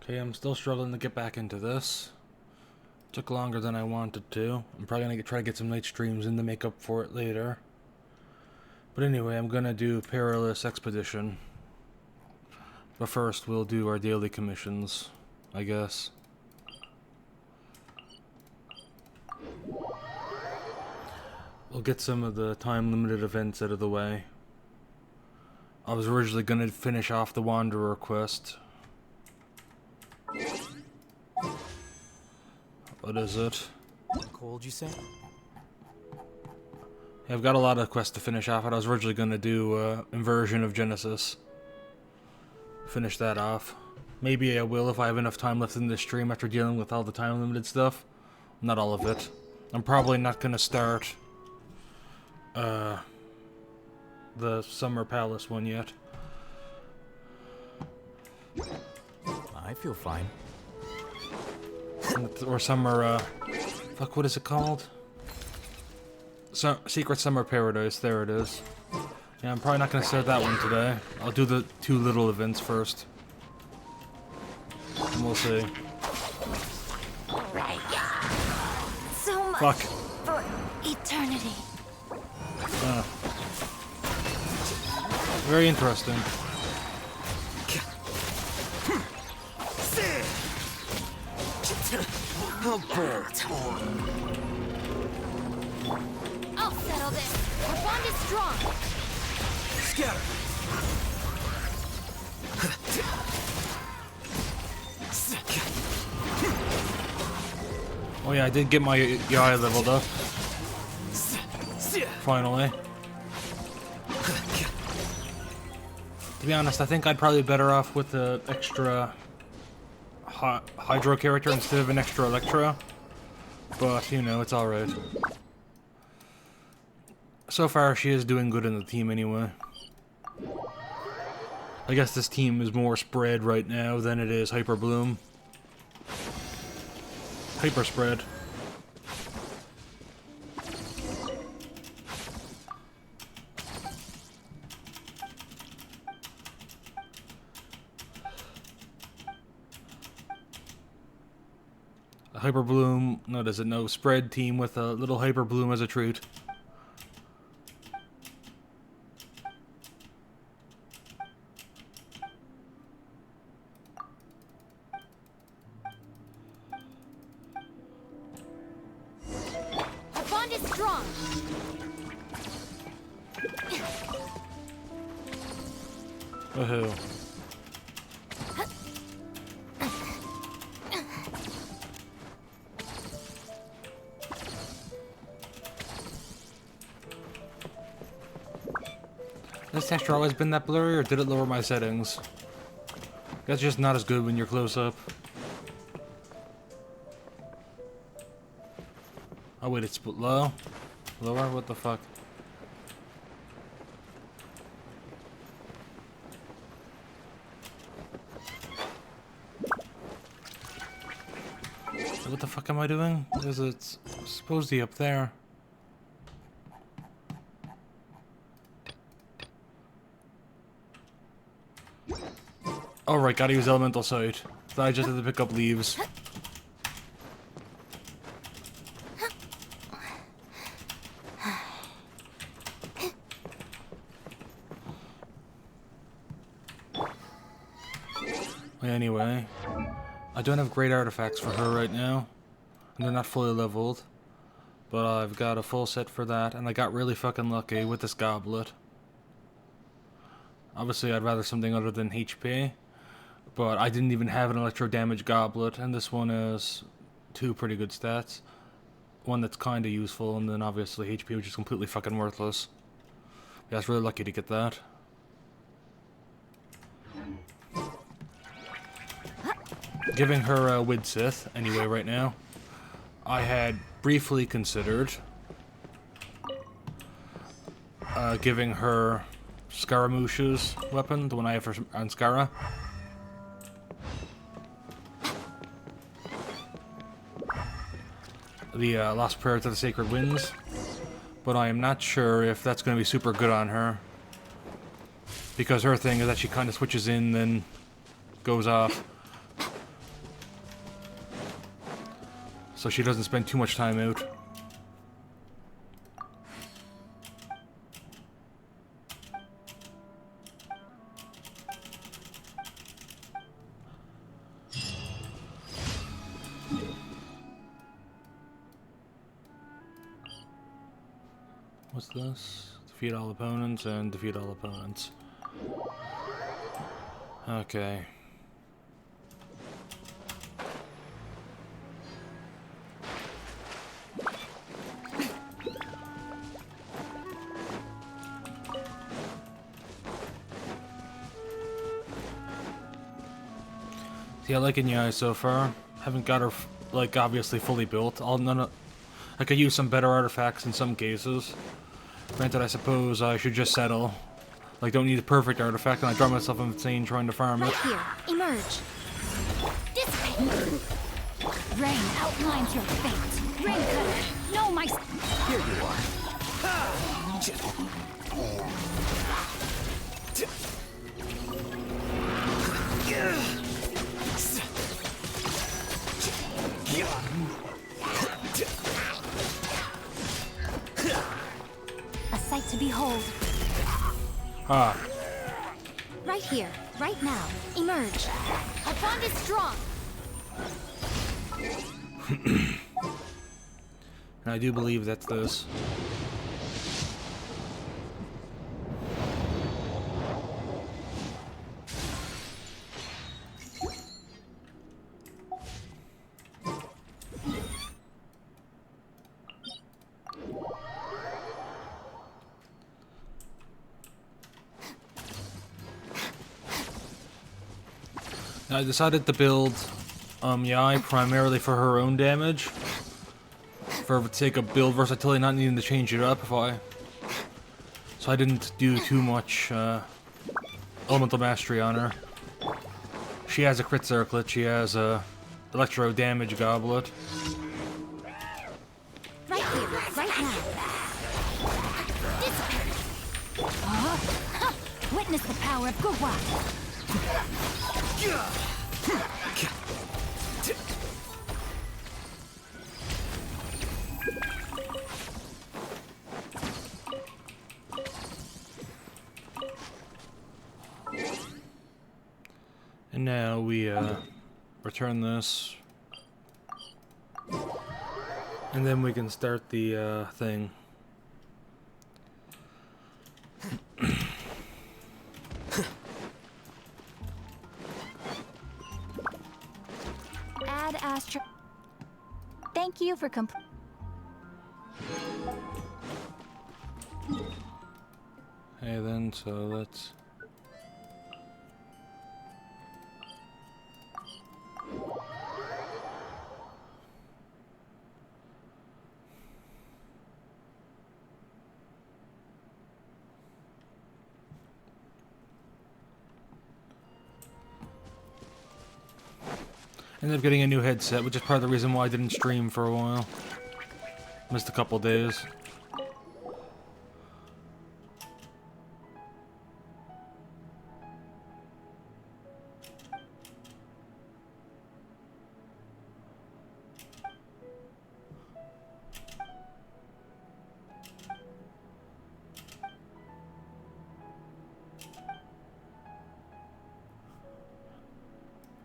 Okay, I'm still struggling to get back into this. Took longer than I wanted to. I'm probably gonna try to get some night streams in to make up for it later. But anyway, I'm gonna do Perilous Expedition. But first, we'll do our daily commissions, I guess. We'll get some of the time-limited events out of the way. I was originally gonna finish off the Wanderer quest. What is it? Cold, you say? Yeah, I've got a lot of quests to finish off, and I was originally gonna do Inversion of Genesis. Finish that off. Maybe I will if I have enough time left in this stream after dealing with all the time-limited stuff. Not all of it. I'm probably not gonna start the Summer Palace one yet. I feel fine. Or Summer, fuck, what is it called? Secret Summer Paradise, there it is. Yeah, I'm probably not gonna start that one today. I'll do the two little events first. And we'll see. So much Fuck. for eternity. Very interesting. I'll settle this. Our bond is strong. Scatter! Oh yeah, I did get my AI leveled up. Finally. To be honest, I think I'd probably be better off with the extra Hydro character instead of an extra Electro. But, you know, it's alright. So far, she is doing good in the team anyway. I guess this team is more spread right now than it is Hyper Bloom. Hyper spread. A Hyper Bloom, no, does it no spread team with a little Hyper Bloom as a treat. Our bond is strong. Woohoo. Has this texture always been that blurry, or did it lower my settings? That's just not as good when you're close up. Oh wait, it's low? Lower? What the fuck? What the fuck am I doing? Is it supposed to be up there? Oh right, gotta use Elemental Sight. So I just had to pick up leaves. Anyway, I don't have great artifacts for her right now, and they're not fully leveled, but I've got a full set for that, and I got really fucking lucky with this goblet. Obviously, I'd rather something other than HP, but I didn't even have an electro damage goblet, and this one has two pretty good stats. One that's kinda useful, and then obviously HP, which is completely fucking worthless. Yeah, I was really lucky to get that. Giving her a Widsith, anyway, right now. I had briefly considered giving her Scaramouche's weapon, the one I have on Scara. The Lost Prayer to the Sacred Winds. But I am not sure if that's going to be super good on her. Because her thing is that she kind of switches in, then goes off. so she doesn't spend too much time out. What's this? Defeat all opponents and defeat all opponents. Okay. See, I like Inyai so far. Haven't got her, like, obviously fully built. I could use some better artifacts in some cases. Granted, I suppose I should just settle. Like, don't need a perfect artifact, and I drive myself insane trying to farm it. Right here. Emerge. Dissipate. Rain outlines your fate. Rain cutter. No, my... Here you are. A sight to behold. Ah. Right here. Right now. Emerge. Our bond is strong. And I do believe that's this. I decided to build Yai primarily for her own damage. For the sake of build versatility, not needing to change it up so I didn't do too much elemental mastery on her. She has a crit circlet, she has a electro damage goblet. Right here, right now. Witness the power of Gurwa. And now we return this. And then we can start the thing. Add Astra. Thank you for Hey then, so let's... Ended up getting a new headset, which is part of the reason why I didn't stream for a while. Missed a couple days.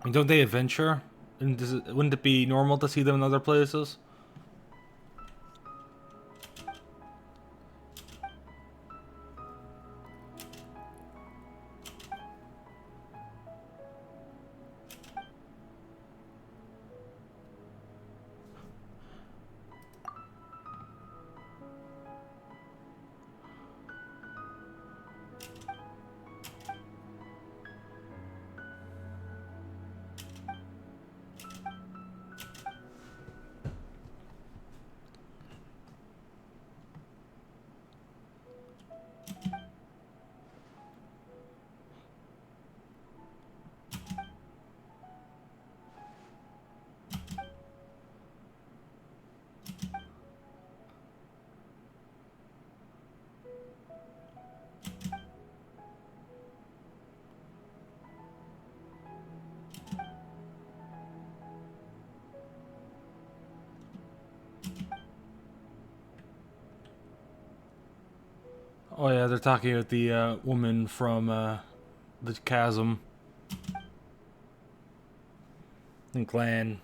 I mean, don't they adventure? And wouldn't it be normal to see them in other places? Oh yeah, they're talking about the woman from the chasm. I think Lan.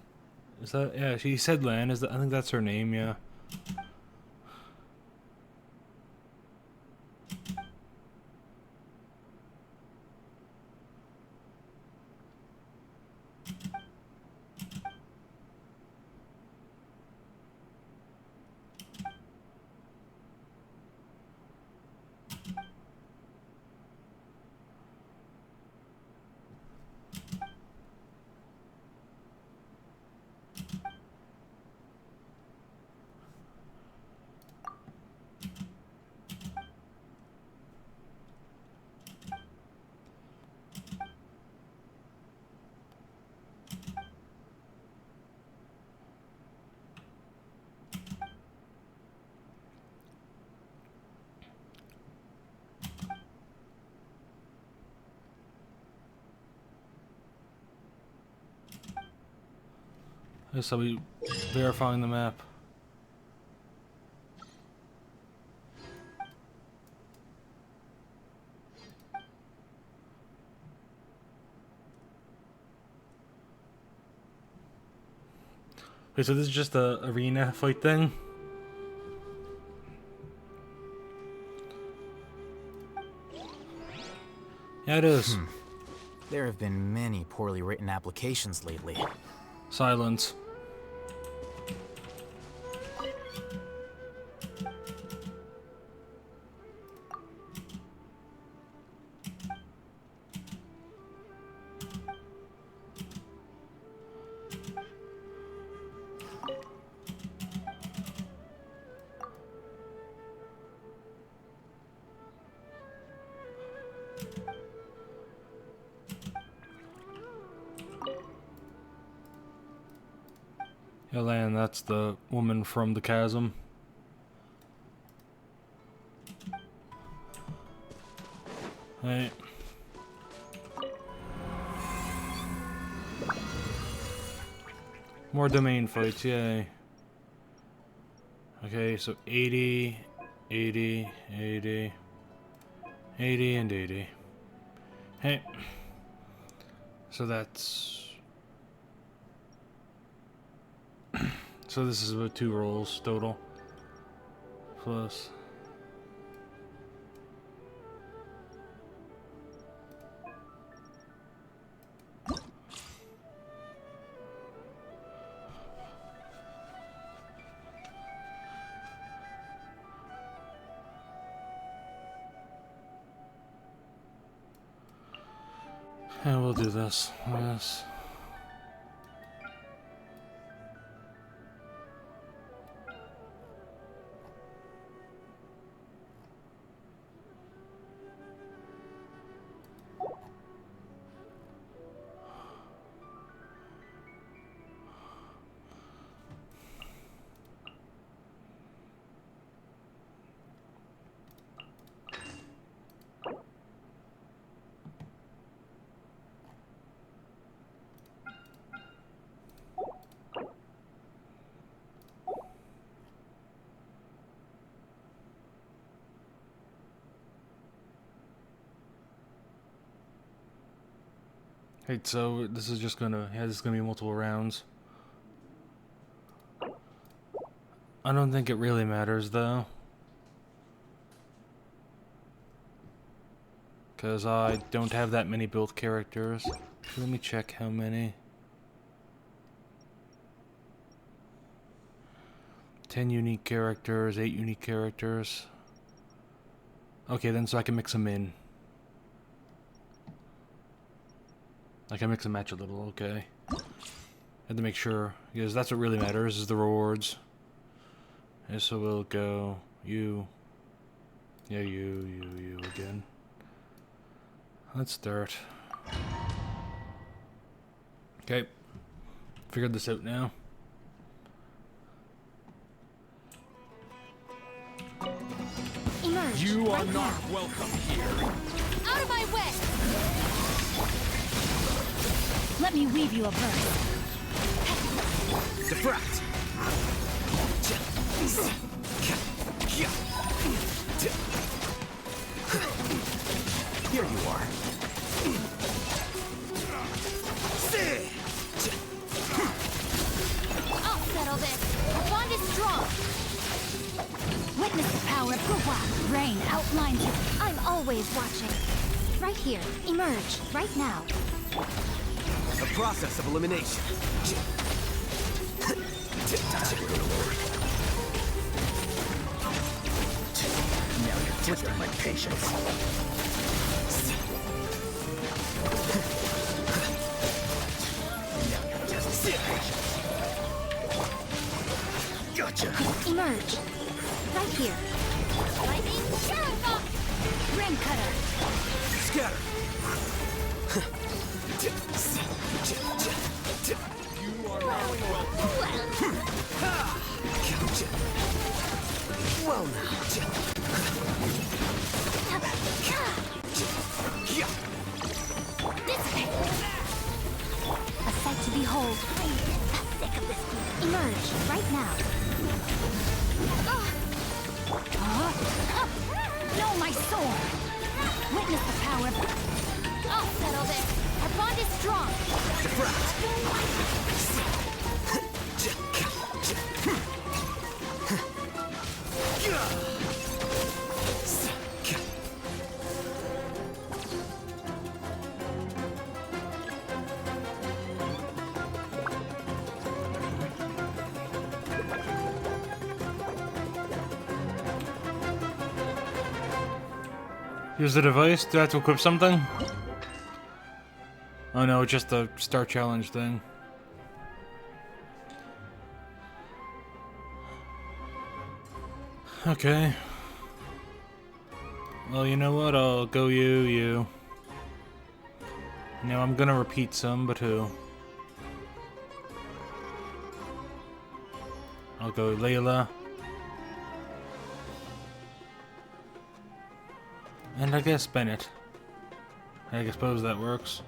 Is that? Yeah, she said Lan. Is that? I think that's her name. Yeah. I guess I'll be verifying the map. Okay, so this is just a arena fight thing. Yeah, it is. There have been many poorly written applications lately. Silence. Yeah, Lan, that's the woman from the chasm. Hey. More domain fights, yay. Okay, so 80, 80, 80, 80, and 80. Hey. So that's... So this is about 2 rolls total. Plus... Yeah, we'll do this. Yes. Hey, so this is just gonna, yeah, this is gonna be multiple rounds. I don't think it really matters though. Because I don't have that many built characters. Let me check how many. 10 unique characters, 8 unique characters. Okay, then so I can mix them in. I can mix and match a little, okay. Had to make sure, because that's what really matters, is the rewards. And so we'll go, you. Yeah, you again. Let's start. Okay. Figured this out now. Emerge. You are right not now. welcome here. Out of my way! Let me weave you a verse. Defract. Here you are. I'll settle this. Our bond is strong. Witness the power of Gua. Rain outlines you. I'm always watching. Right here. Emerge. Right now. A process of elimination. Now you're testing my patience. Now you're testing my patience. Gotcha. Emerge. Right here. Lightning Shuriken! Ring cutter. Scatter. Well now. Dissipate. A sight to behold. Sick of this. Emerge right now. No, my sword. Witness the power. I'll settle this. Our bond is strong. Use the device. Do I have to equip something? Oh no, just the start challenge thing. Okay. Well, you know what? I'll go you. Now I'm gonna repeat some, but who? I'll go Layla. And I guess Bennett. I suppose that works.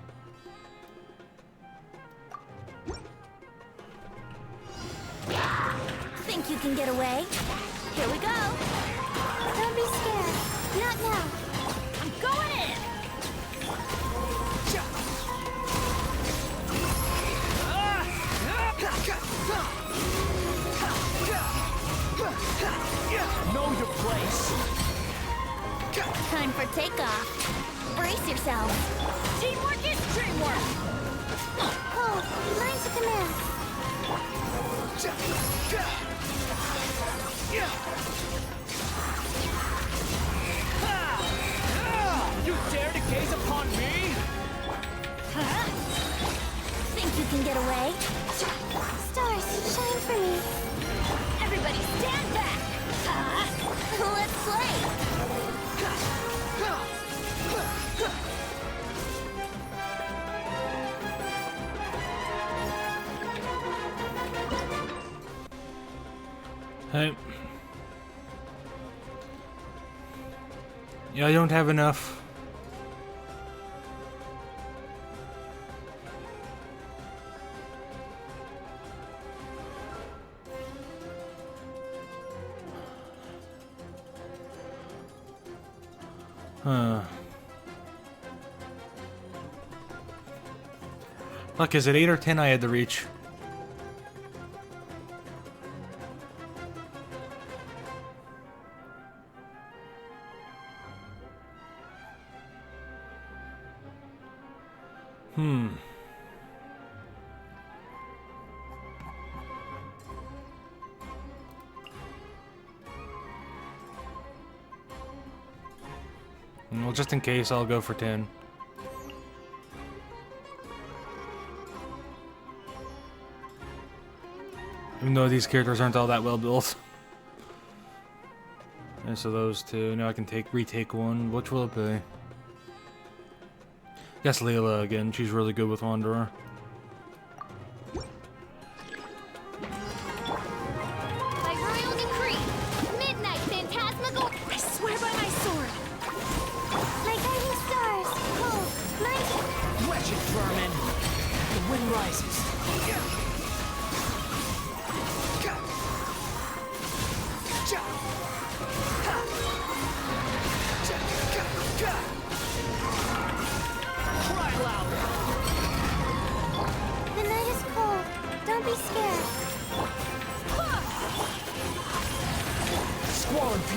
Think you can get away? Here we go. Don't be scared. Not now. I'm going in. Know your place. Time for takeoff. Brace yourself. Teamwork is dreamwork. Oh, lines of command. You dare to gaze upon me? Think you can get away? Stars, shine for me. Everybody stand back. Let's play. Hey. Yeah, I don't have enough. Huh. Look, is it 8 or 10 I had to reach? Well, just in case, I'll go for 10. Even though these characters aren't all that well built. And so those two. Now I can retake one. Which will it be? Guess Layla again. She's really good with Wanderer. By royal decree, midnight phantasmagoria. I swear by my sword. Like guiding stars, cold, mighty. Wretched vermin. The wind rises.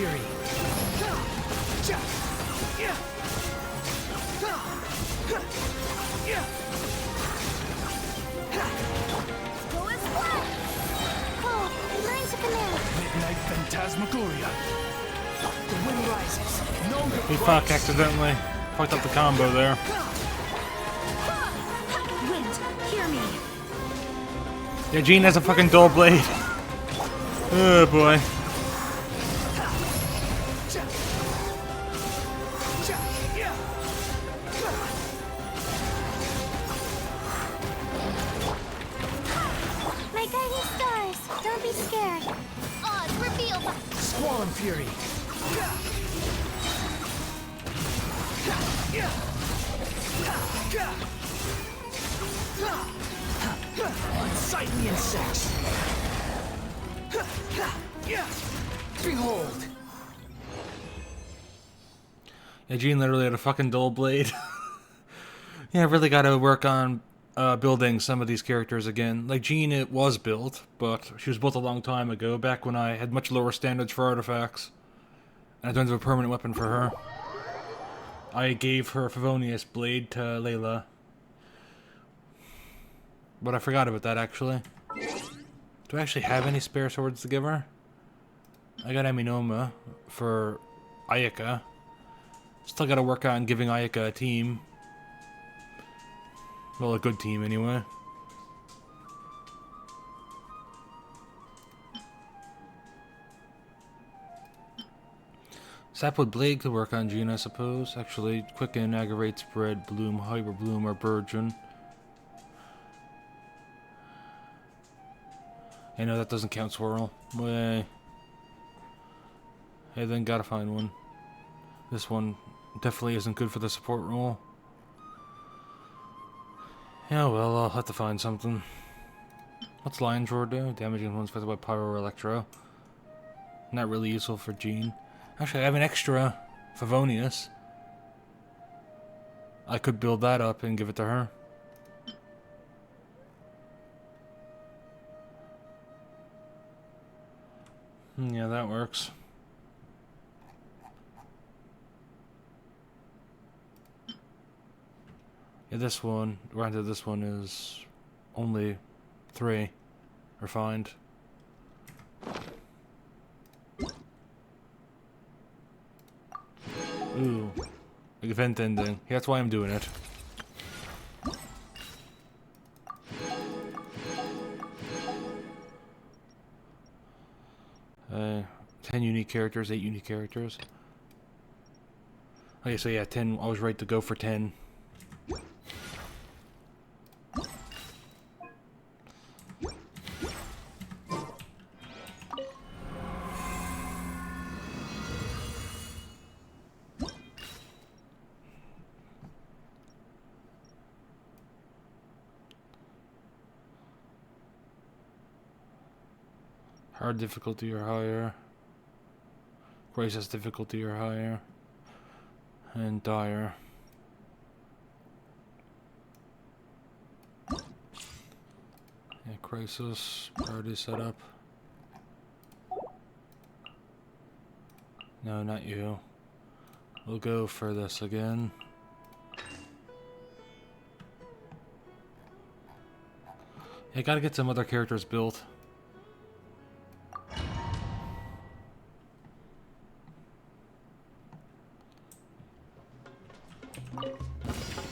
Fury. Go as well! Oh, learn to command. Midnight Phantasmagoria. The wind rises. Know your He place. fuck accidentally fucked up the combo there. Wind, hear me. Yeah, Jean has a fucking dull blade. Oh boy. My guiding stars, don't be scared. Odds revealed. Squall and Fury. Unsightly insects. Behold. Yeah, Jean literally had a fucking dull blade. Yeah, I really gotta work on building some of these characters again. Like Jean, it was built, but she was built a long time ago, back when I had much lower standards for artifacts. And I don't have a permanent weapon for her. I gave her Favonius blade to Layla. But I forgot about that, actually. Do I actually have any spare swords to give her? I got Aminoma for Ayaka. Still gotta work on giving Ayaka a team. Well, a good team, anyway. Sapwood Blade could work on Jean, I suppose. Actually, Quicken, Aggravate, Spread, Bloom, Hyper Bloom, or Burgeon. I know that doesn't count Swirl. Way. Hey, then gotta find one. This one definitely isn't good for the support role. Yeah, well, I'll have to find something. What's Lion's Roar do? Damaging ones affected by Pyro or Electro. Not really useful for Jean. Actually, I have an extra Favonius. I could build that up and give it to her. Yeah, that works. Yeah, this one, granted this one is only 3 refined. Ooh, event ending. Yeah, that's why I'm doing it. Uh, 10 unique characters, 8 unique characters. Okay, so yeah, 10. I was right to go for 10. Hard difficulty or higher. Crisis difficulty or higher. And dire. Yeah, crisis. Priority setup. No, not you. We'll go for this again. Yeah, gotta get some other characters built.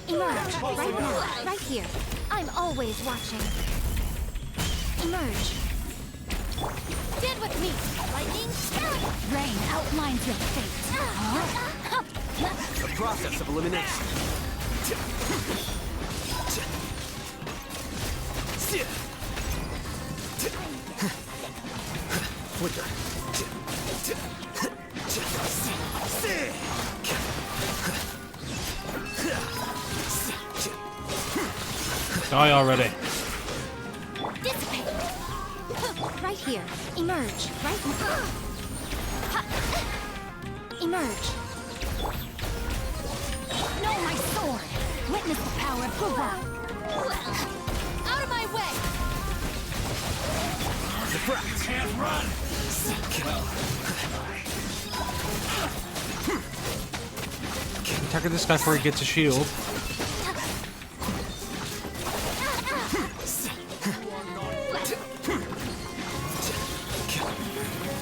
Emerge, right now, right here. I'm always watching. Emerge. Stand with me, lightning. Rain outlines your fate. The process of elimination. Flicker. Die already. Dissipate. Right here. Emerge, right now. Emerge. Know my sword. Witness the power of Gura. Out of my way. The fract. Can't run. Attack this guy before he gets a shield.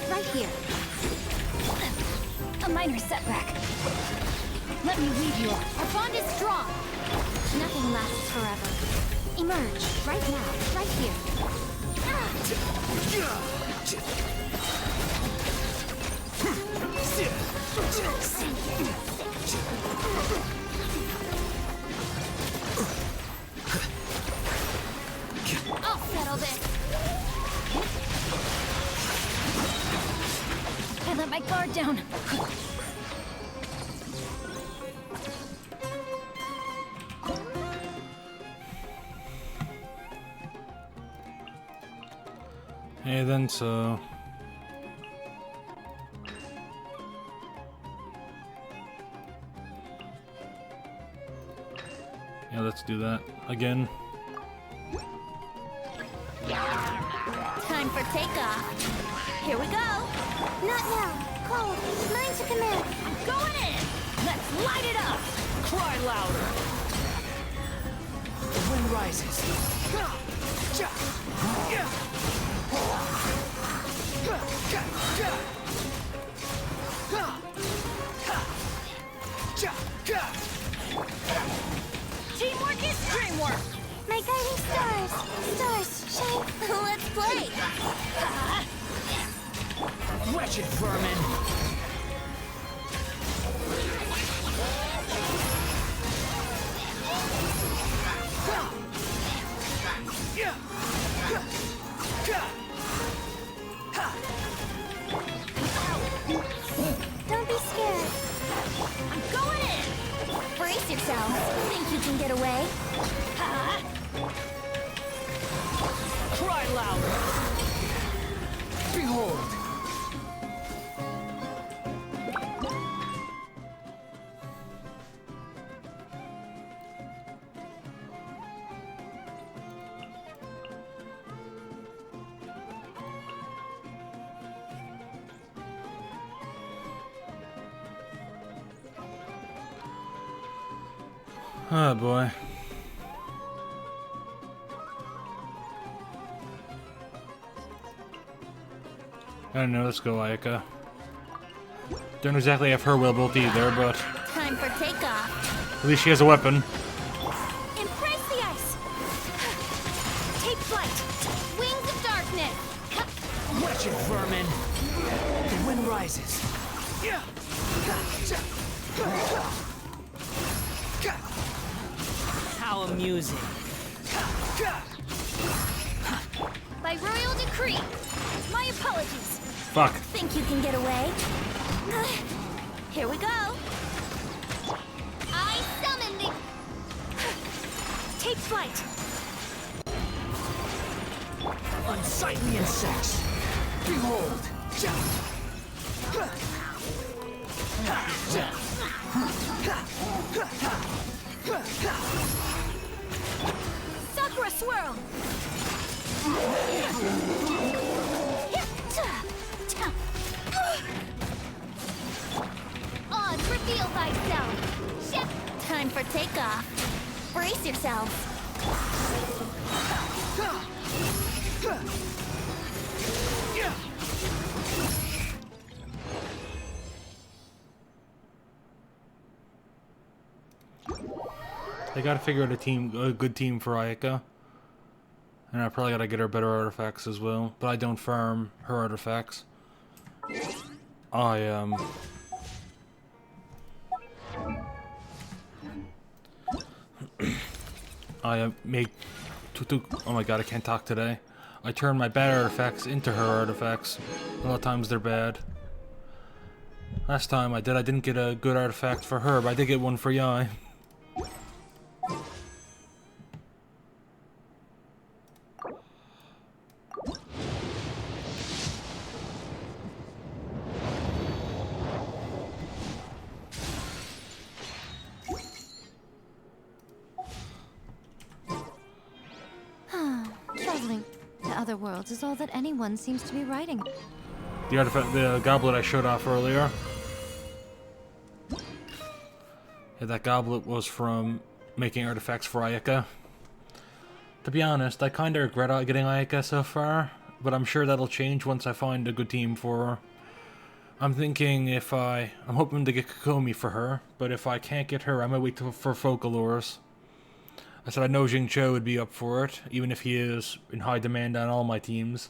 Right here. A minor setback. Let me lead you. Our bond is strong. Nothing lasts forever. Emerge right now, right here. I'll settle this. I let my guard down. Hey, then so. Yeah, let's do that again. Time for takeoff. Here we go. Not now. Cold. Mine to command. I'm going in. Let's light it up. Cry louder! The wind rises. Teamwork is dreamwork. My guiding stars. Stars, shine. Let's play. Wretched vermin! Don't be scared. I'm going in. Brace yourselves. Think you can get away? Cry louder! Behold! Oh boy. I don't know, let's go Ayaka. Don't exactly have her will built either, but Time for takeoff. at least she has a weapon. Embrace the ice. Take flight. Wings of darkness. Wretched vermin! The wind rises. How amusing. By royal decree. My apologies. Fuck. Think you can get away? Here we go. I summon the... Take flight. Unsightly insects! Behold! Sakura swirl. On, reveal thyself. Shit. Time for takeoff. Brace yourselves. They gotta figure out a good team for Ayaka. And I probably gotta get her better artifacts as well. But I don't farm her artifacts. I make oh my god, I can't talk today. I turn my bad artifacts into her artifacts. A lot of times they're bad. Last time I didn't get a good artifact for her, but I did get one for Yai. Traveling to other worlds is all that anyone seems to be writing. The artifact, the goblet I showed off earlier. Yeah, that goblet was from making artifacts for Ayaka. To be honest, I kinda regret getting Ayaka so far, but I'm sure that'll change once I find a good team for her. I'm thinking I'm hoping to get Kokomi for her, but if I can't get her, I might wait for Focalors. I said I know Jingcho would be up for it, even if he is in high demand on all my teams.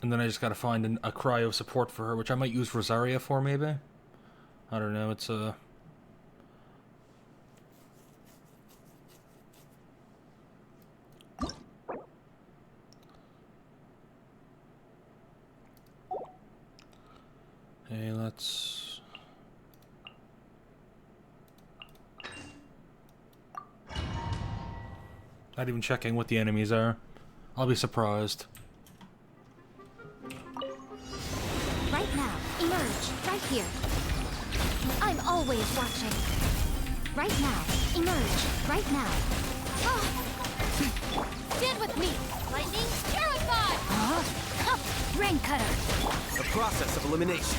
And then I just gotta find a cryo support for her, which I might use Rosaria for, maybe? I don't know, it's Hey, let's... Not even checking what the enemies are. I'll be surprised. Right now, emerge. Right here. I'm always watching. Right now, emerge. Right now. Oh. Stand with me. Lightning terrified. Rain cutter. The process of elimination.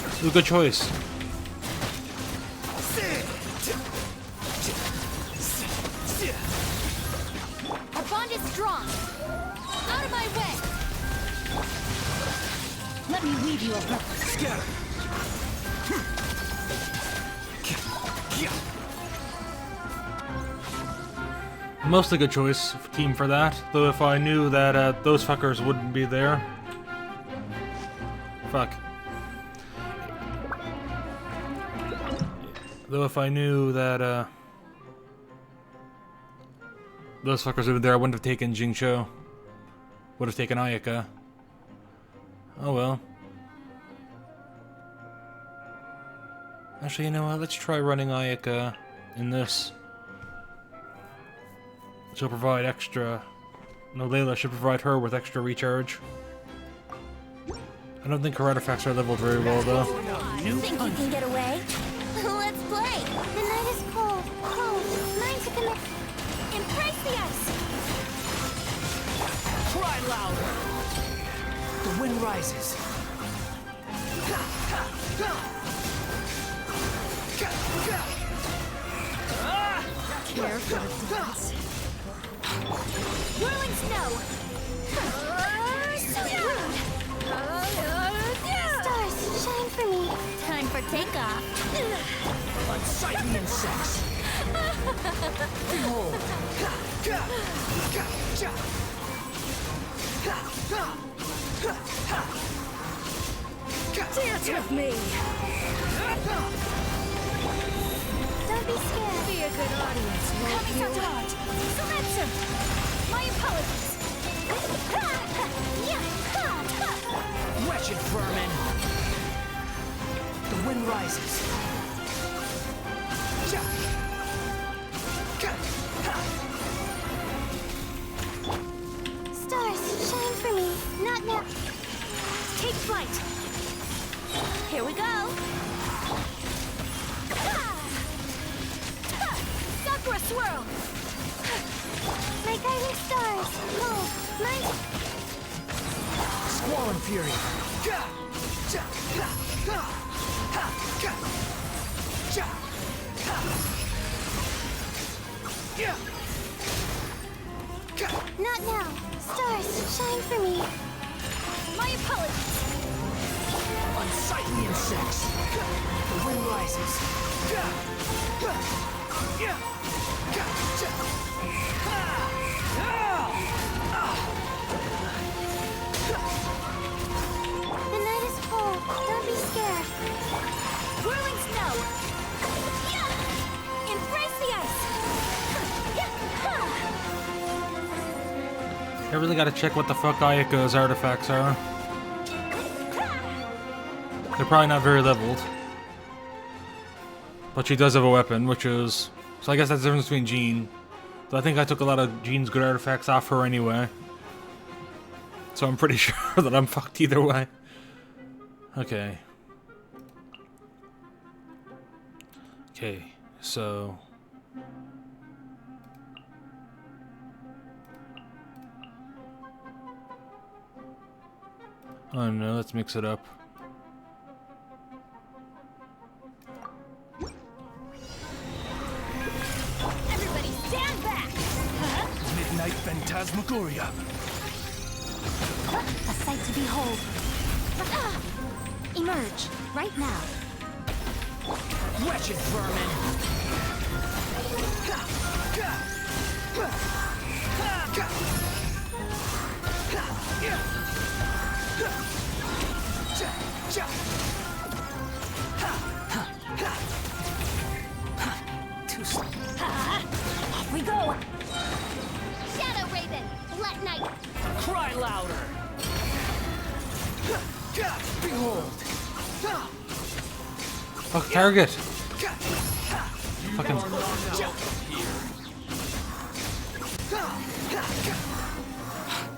It was a good choice. Our bond is strong. Out of my way. Let me weave you a web. Scatter. Mostly good choice team for that, though if I knew that those fuckers wouldn't be there. Fuck. Though if I knew that those fuckers would be there, I wouldn't have taken Jingcho. Would have taken Ayaka. Oh well. Actually, you know what? Let's try running Ayaka in this. She'll provide extra... No, Layla should provide her with extra recharge. I don't think her artifacts are leveled very well, though. Think you can get away? Let's play. The night is cold. Cold. Mine to commit. Embrace the ice. Cry louder. The wind rises. Care for the dance. Whirling snow. Stars, shine for me. Time for takeoff. Unsightly insects. Behold. Dance with me. Don't be scared. Be a good audience, won't you? Silencer. My apologies. Wretched vermin. The wind rises. Stars, shine for me. Not now. Take flight. Here we go. Sakura swirl. My guiding stars. Cold. Mine. Squall and fury. Not now. Stars, shine for me. My apologies. Unsightly insects. The wind rises. The night is cold. Don't be scared. Whirling snow. Embrace the ice. I really gotta check what the fuck Ayaka's artifacts are. They're probably not very leveled. But she does have a weapon, which is... So I guess that's the difference between Jean. So I think I took a lot of Jean's good artifacts off her anyway. So I'm pretty sure that I'm fucked either way. Okay. Okay, so oh no, let's mix it up. Everybody stand back! Midnight Phantasmagoria. A sight to behold. Emerge, right now. Wretched vermin. Too slow. Off we go! Shadow Raven, let night. Cry louder. Behold. Fuck target. Fucking.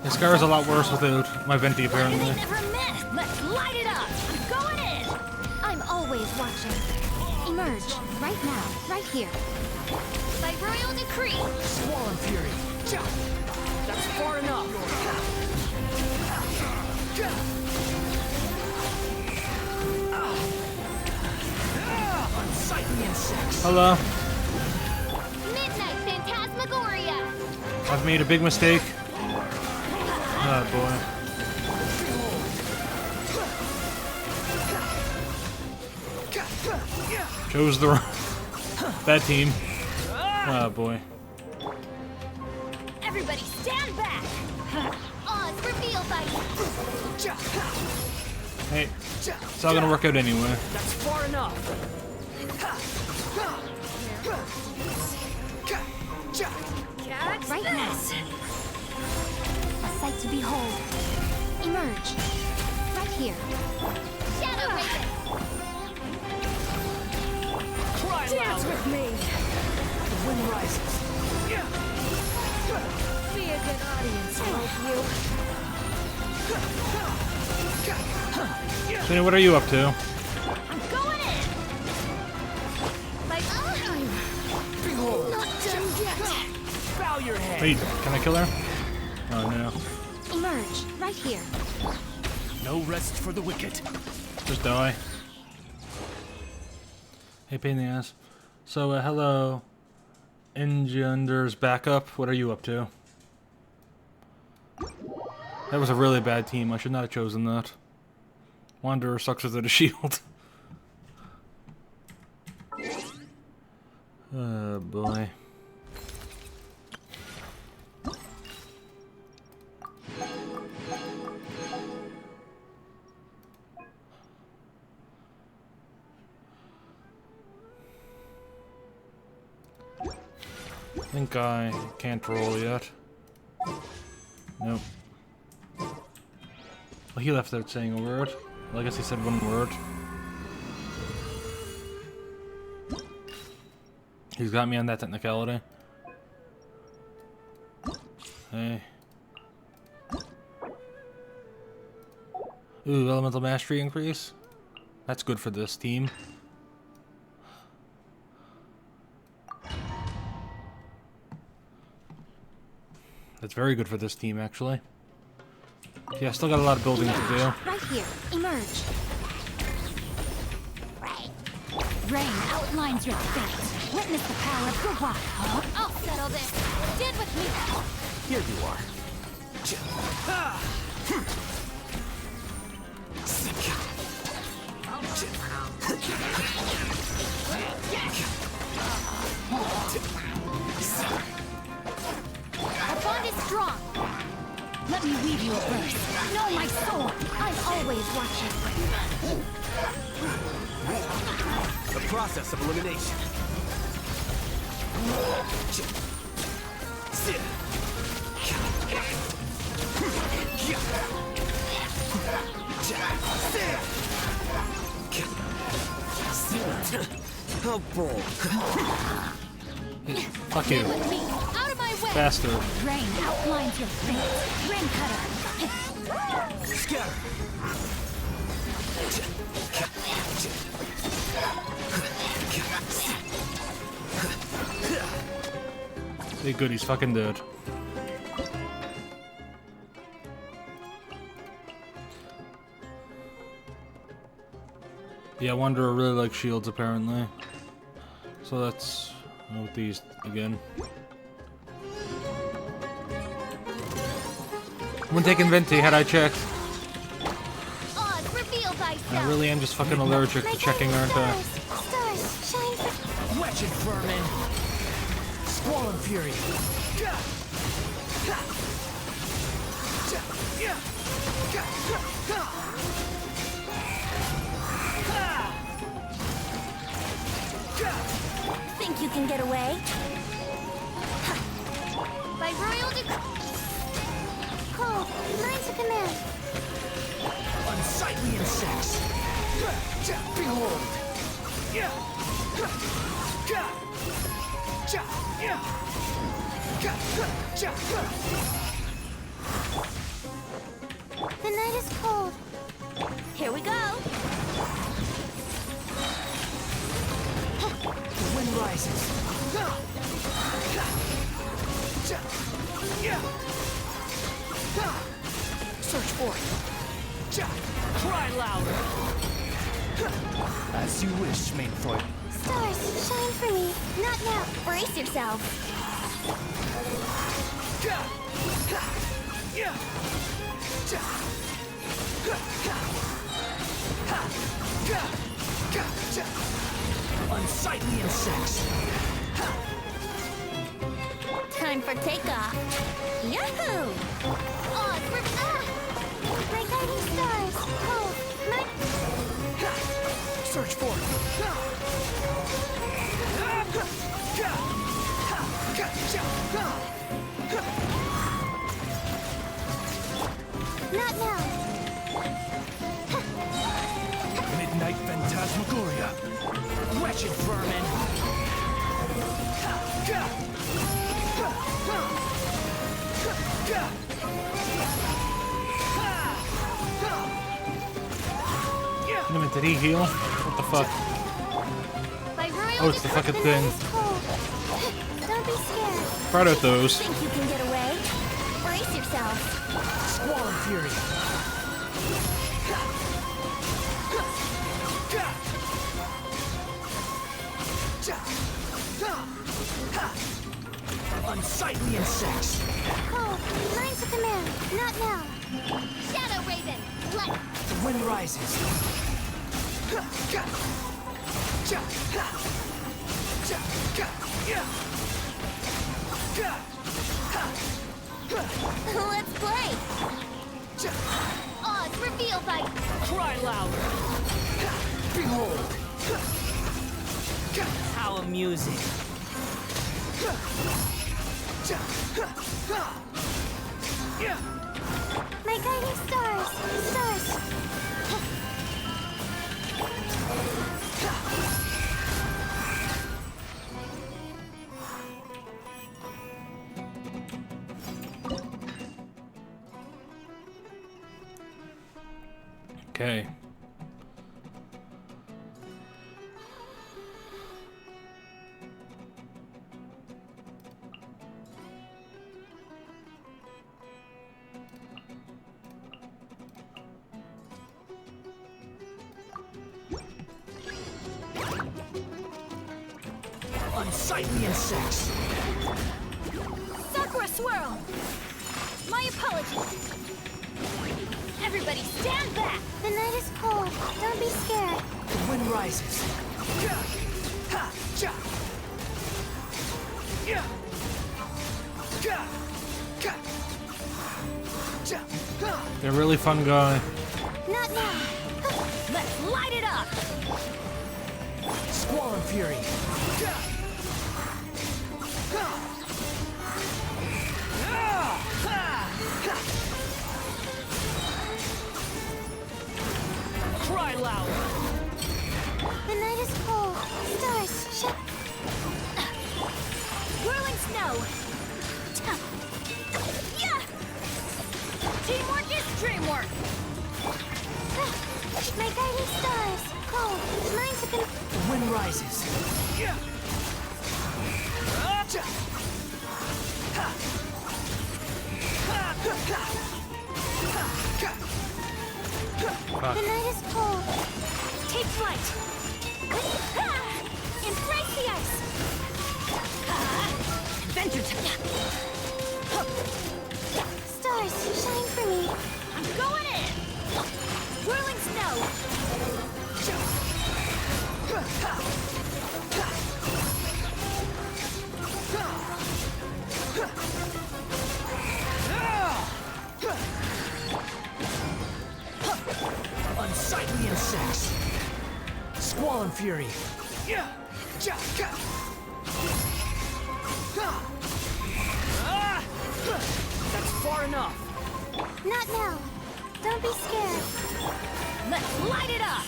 This car is a lot worse without my venti apparently. They never miss. Let's light it up. I'm going in. I'm always watching. Emerge, right now, right here. By royal decree. Swollen Fury. That's far enough. Unsightly insects. Hello. Midnight Phantasmagoria. I've made a big mistake. Oh boy. Chose the wrong bad team. Oh boy. Everybody stand back. Oz reveal fight. Hey, it's all gonna work out anyway. That's far enough. Right now. A sight to behold. Emerge. Right here. Shadow Raven. Cry Dance louder. with me. The wind rises. Be a good audience, won't you? Jenny, what are you up to? I'm going in. Like I'm not done yet. Bow your head. Wait, can I kill her? Oh no. Emerge. Right here. No rest for the wicked. Just die. Hey, pain in the ass. So, hello. Engender's backup. What are you up to? That was a really bad team. I should not have chosen that. Wanderer sucks without a shield. Oh boy. I think I can't roll yet. Nope. Well, he left out saying a word. Well, I guess he said one word. He's got me on that technicality. Hey. Ooh, elemental mastery increase. That's good for this team. That's very good for this team, actually. Yeah, I still got a lot of building to do. Right here. Emerge. Rain outlines your fate. Witness the power of Gurwa. I'll settle this. Stand with me. Here you are. Our bond is strong. Let me weave you a verse. Know my soul. I'm always watching. The process of elimination. Oh boy. Fuck you. With me. Out of my way. Faster. Rain outlines your fate. Rain cutter. Scatter. Hey, good, he's fucking dead. Yeah, Wanderer really likes shields, apparently. So let's note these again. I'm taking Venti, had I checked. Oz, reveal thyself. I really am just fucking allergic to checking, aren't I? Stars, shine for... Wretched vermin. Squall and fury. Think you can get away? By royal Cold, mine to command. Unsightly insects. Behold. The night is cold. Here we go. The wind rises. Search for it. Cry louder. As you wish, Mainfroid. Stars, shine for me. Not now. Brace yourself. Unsightly insects. Time for takeoff. Yahoo! Oz, my guiding stars. Cold, my... Search for Not now. Midnight Phantasmagoria. Wretched vermin. Wait a minute, did he heal? What the fuck? By royal Oh, it's the fucking thing. night is cold. Don't be scared. Proud of those. Think you can get away? Brace yourself. Squall and fury. Unsightly insects. Cold, mine to command. Not now. Shadow Raven, light. The wind rises. Let's play. Oz, reveal thy... Cry louder. Behold. How amusing. My guiding stars. Stars. Okay. Unsightly insects. Sakura swirl. My apologies. Everybody stand back. The night is cold. Don't be scared. The wind rises. They're a really fun guy. Not now. Let's light it up. Squall and fury. Cry loud. The night is cold. Stars, shut. Whirling snow. Yeah. Teamwork is dreamwork. My guiding stars. Cold. Mine to The wind rises. Fuck. The night is cold. Take flight. Embrace the ice. Adventure time. Stars, shine for me. I'm going in. Whirling snow. Unsightly insects. Squall and fury. That's far enough. Not now. Don't be scared. Let's light it up.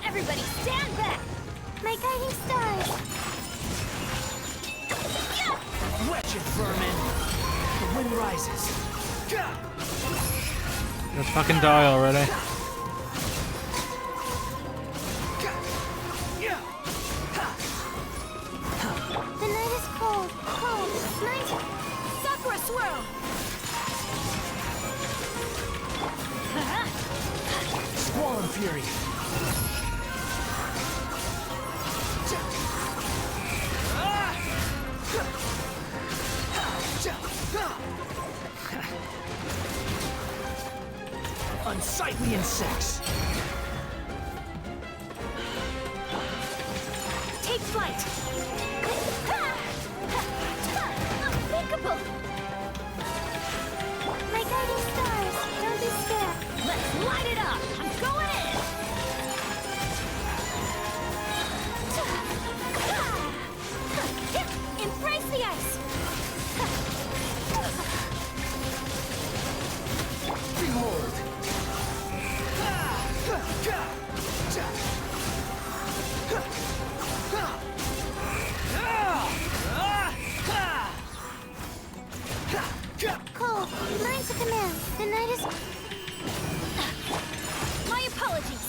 Everybody stand back. My guiding stars. Wretched vermin. The wind rises. Let's fucking die already. The night is cold. Cold. Night. Sakura swirl. Squall and fury. Unsightly insects. Take flight. Unthinkable. My guiding stars. Don't be scared. Let's light it up. I'm going in. Embrace the ice. Behold. Cold. Mine to command. The night is... My apologies.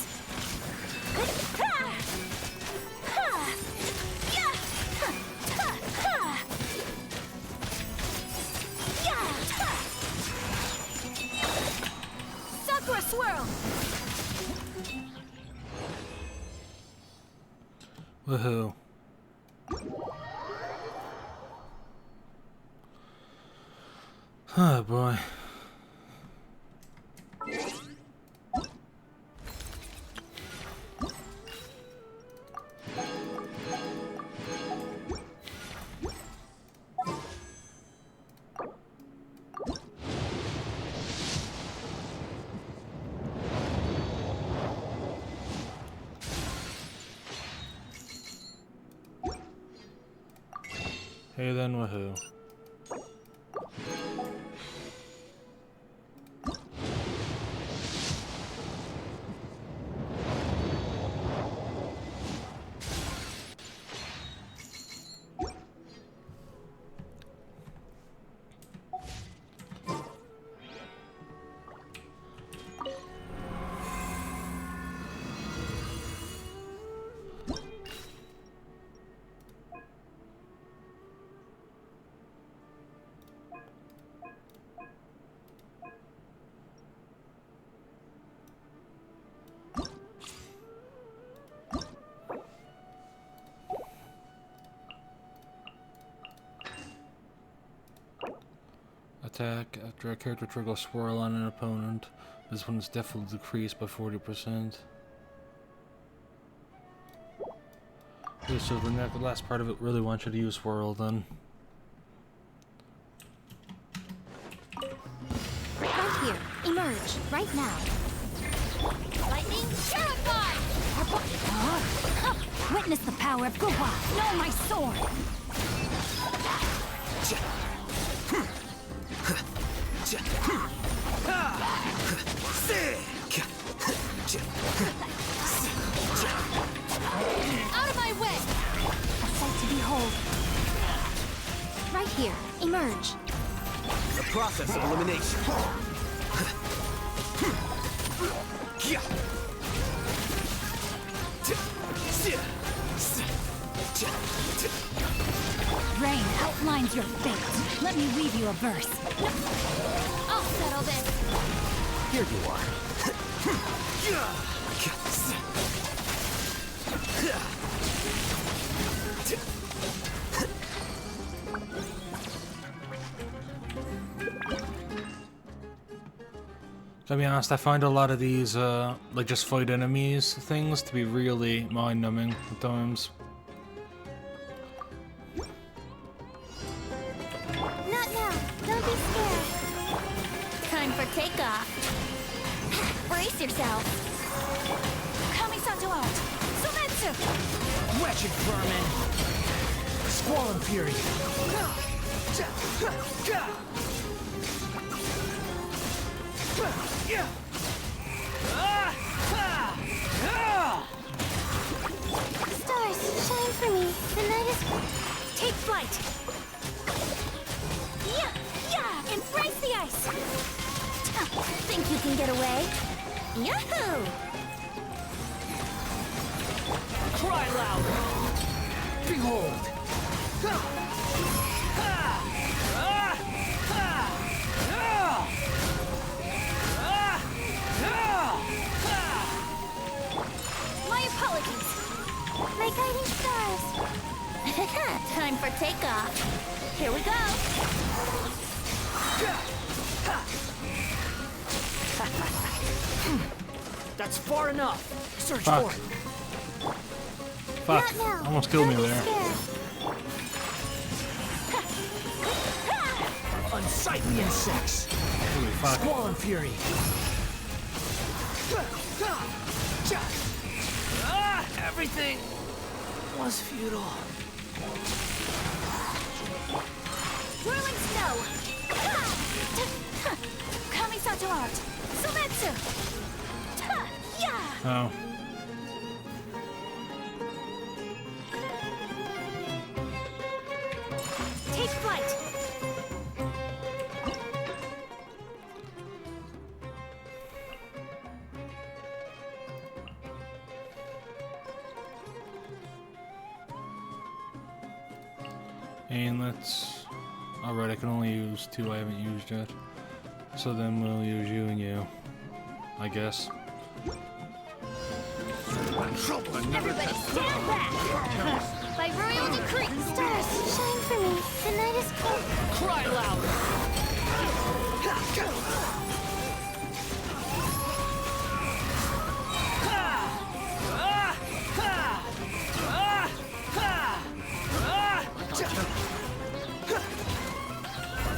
Sakura swirl. Woohoo. Oh boy. Hey then, woohoo. Attack after a character triggers swirl on an opponent. This one's definitely decreased by 40%. Okay, so the last part of it really wants you to use swirl then. Right here. Emerge. Right now. Lightning terrified! Witness the power of Guhua. Know my sword. Out of my way! A sight to behold. Right here. Emerge. The process of elimination. Rain outlines your fate. Let me weave you a verse. I'll settle this. Here you are. To be honest, I find a lot of these, like just fight enemies things to be really mind-numbing at times. Not now. Don't be scared. Time for takeoff. Brace yourself. Kamisato out. Sumetsu. Wretched vermin! Squall and fury! Stars, shine for me. The night is... Take flight. Yeah, yeah, embrace the ice. Think you can get away? Yahoo! Cry loud! Behold! My apologies. My guiding stars. Time for takeoff. Here we go. That's far enough! Search Fuck. for it! Fuck, Not now. almost killed me Don't be there. scared. Unsightly insects! Holy fuck. Squall and fury! Everything was futile. Whirling snow. Kamisato art. Sumetsu. Yeah. Oh. Take flight. And let's... Alright, I can only use 2 I haven't used yet. So then we'll use you and you. I guess. Everybody stand back. By royal decree. Stars, shine for me. The night is cold. Cry loud!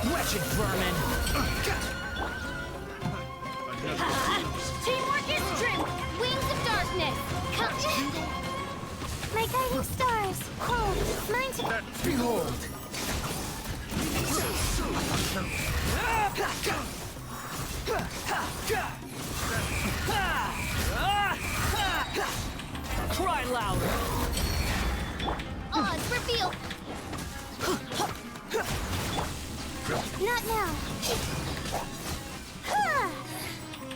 Wretched vermin! Teamwork is strength. Wings of darkness. Come. My guiding stars. Cold. Mine to... Behold! Cry loud! Odds reveal. Not now.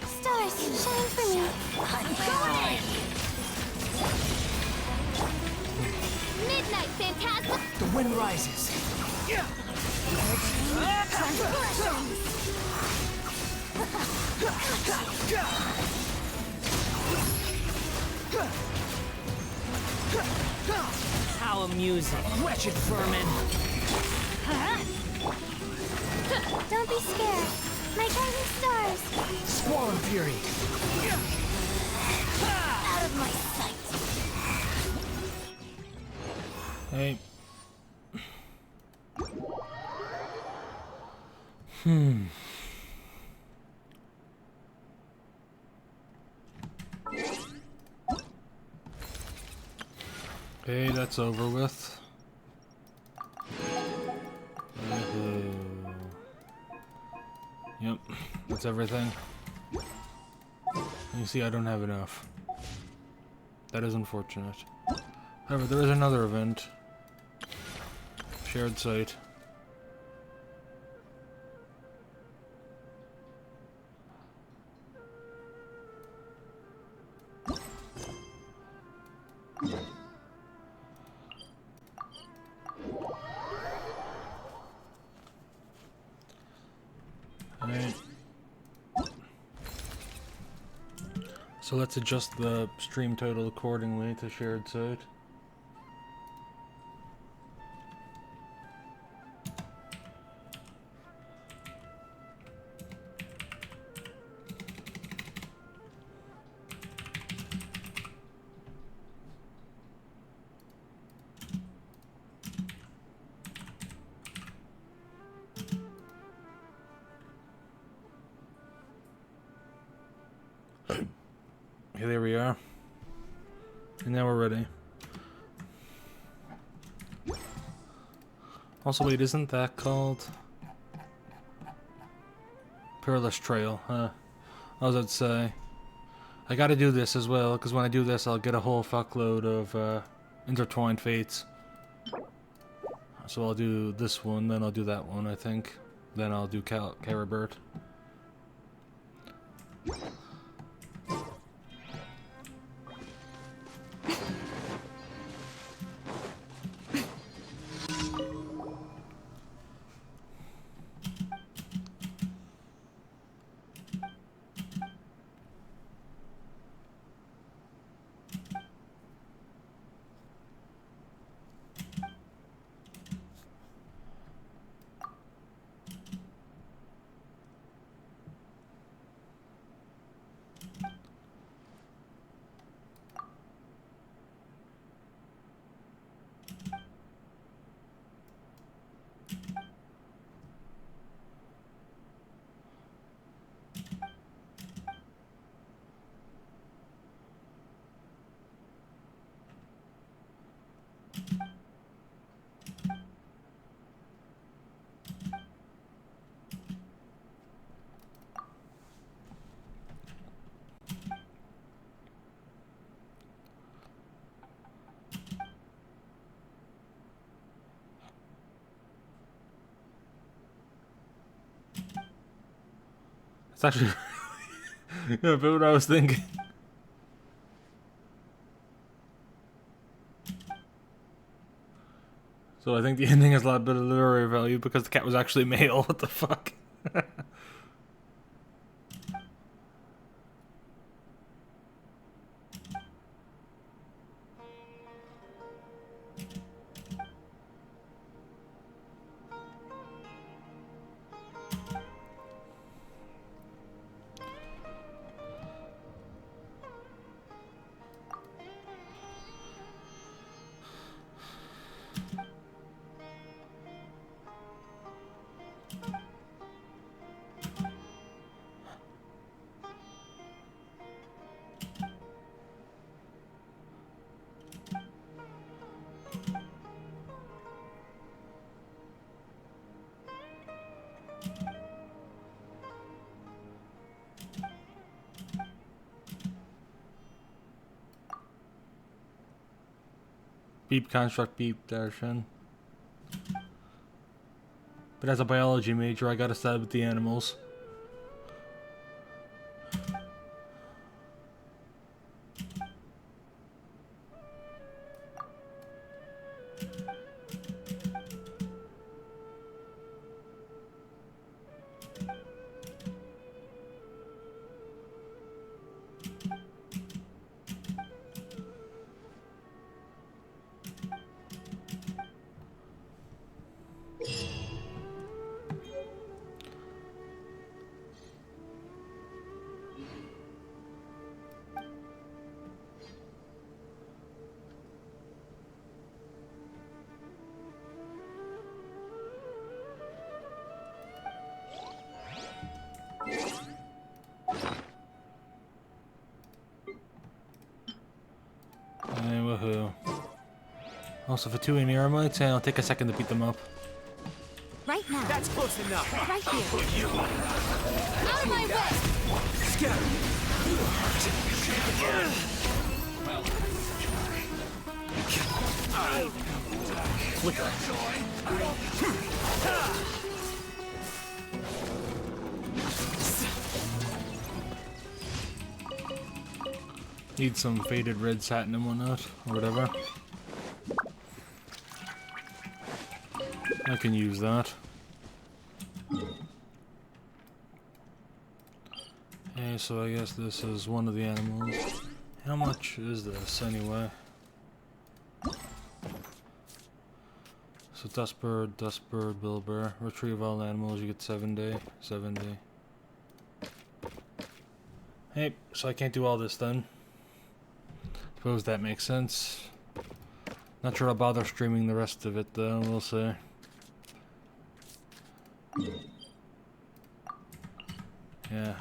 Stars, shine for me. Go ahead. Midnight Phantasm. The wind rises. How amusing. Wretched vermin. Don't be scared. My guiding stars. Squall and fury. Out of my sight. Hey. Okay, that's over with. Yep, that's everything. You see, I don't have enough. That is unfortunate. However, there is another event. Shared site. So let's adjust the stream total accordingly to shared site. Okay, there we are. And now we're ready. Also, wait, isn't that called Perilous Trail? Huh? I was about to say. I gotta do this as well, because when I do this, I'll get a whole fuckload of intertwined fates. So I'll do this one, then I'll do that one, I think. Then I'll do Caribert. It's actually yeah, but what I was thinking. So I think the ending has a lot better literary value because the cat was actually male. What the fuck? Beep construct beep Darshan. But as a biology major, I gotta side with the animals. Hey, woohoo. Also, for two Eniramites, it'll take a second to beat them up. Right now. That's close enough. Right here. Out of my way! Scatter. Flicker. Need some faded red satin and whatnot, or whatever. I can use that. Okay, so I guess this is one of the animals. How much is this anyway? So Dustbird, Bilber. Retrieve all animals, you get 7 day. 7 day. Hey, so I can't do all this then. Suppose that makes sense. Not sure I'll bother streaming the rest of it though, we'll see. Yeah.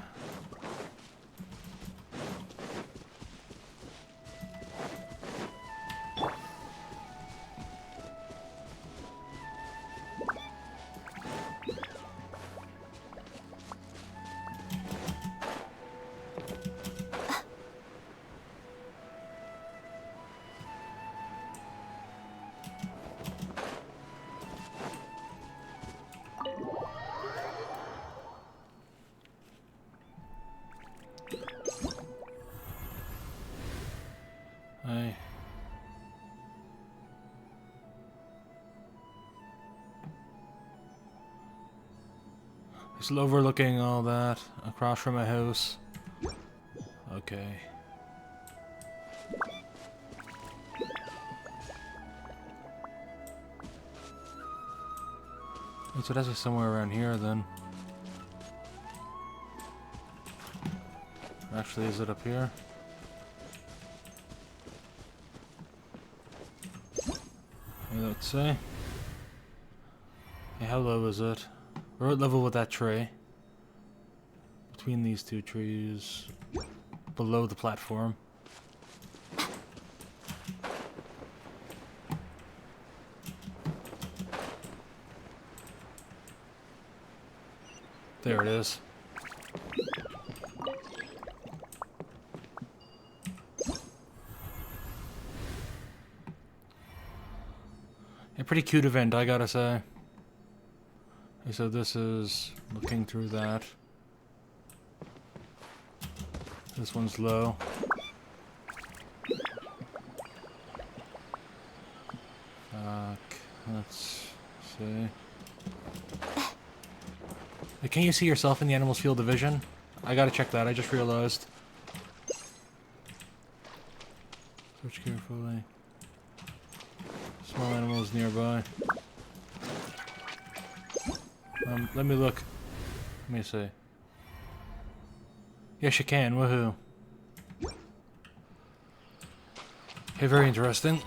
Hey. Just overlooking all that across from my house. Okay. So that's just somewhere around here then. Actually, is it up here? Let's see. Hey, how low is it? We're at level with that tree. Between these two trees. Below the platform. There it is. A pretty cute event, I gotta say. Okay, so this is looking through that. This one's low. Let's see. Hey, can you see yourself in the animal's field of vision? I gotta check that, I just realized. Search carefully. Small animals nearby. Let me look. Let me see. Yes, you can. Woohoo. Okay, very interesting.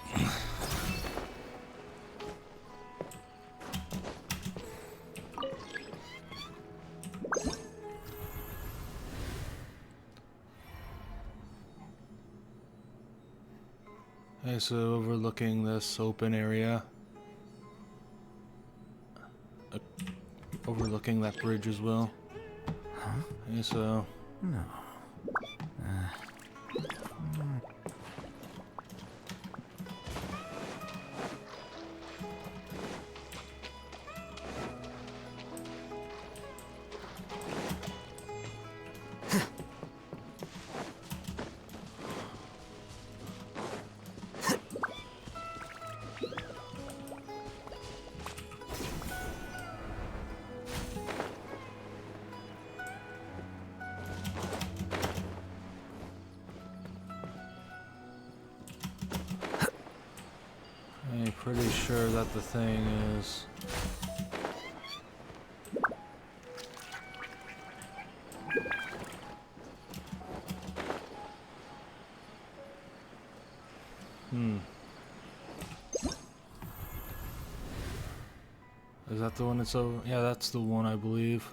Okay, so overlooking this open area. Overlooking that bridge as well. Huh? Okay, so... No. I'm pretty sure that the thing is... Is that the one that's over? Yeah, that's the one, I believe.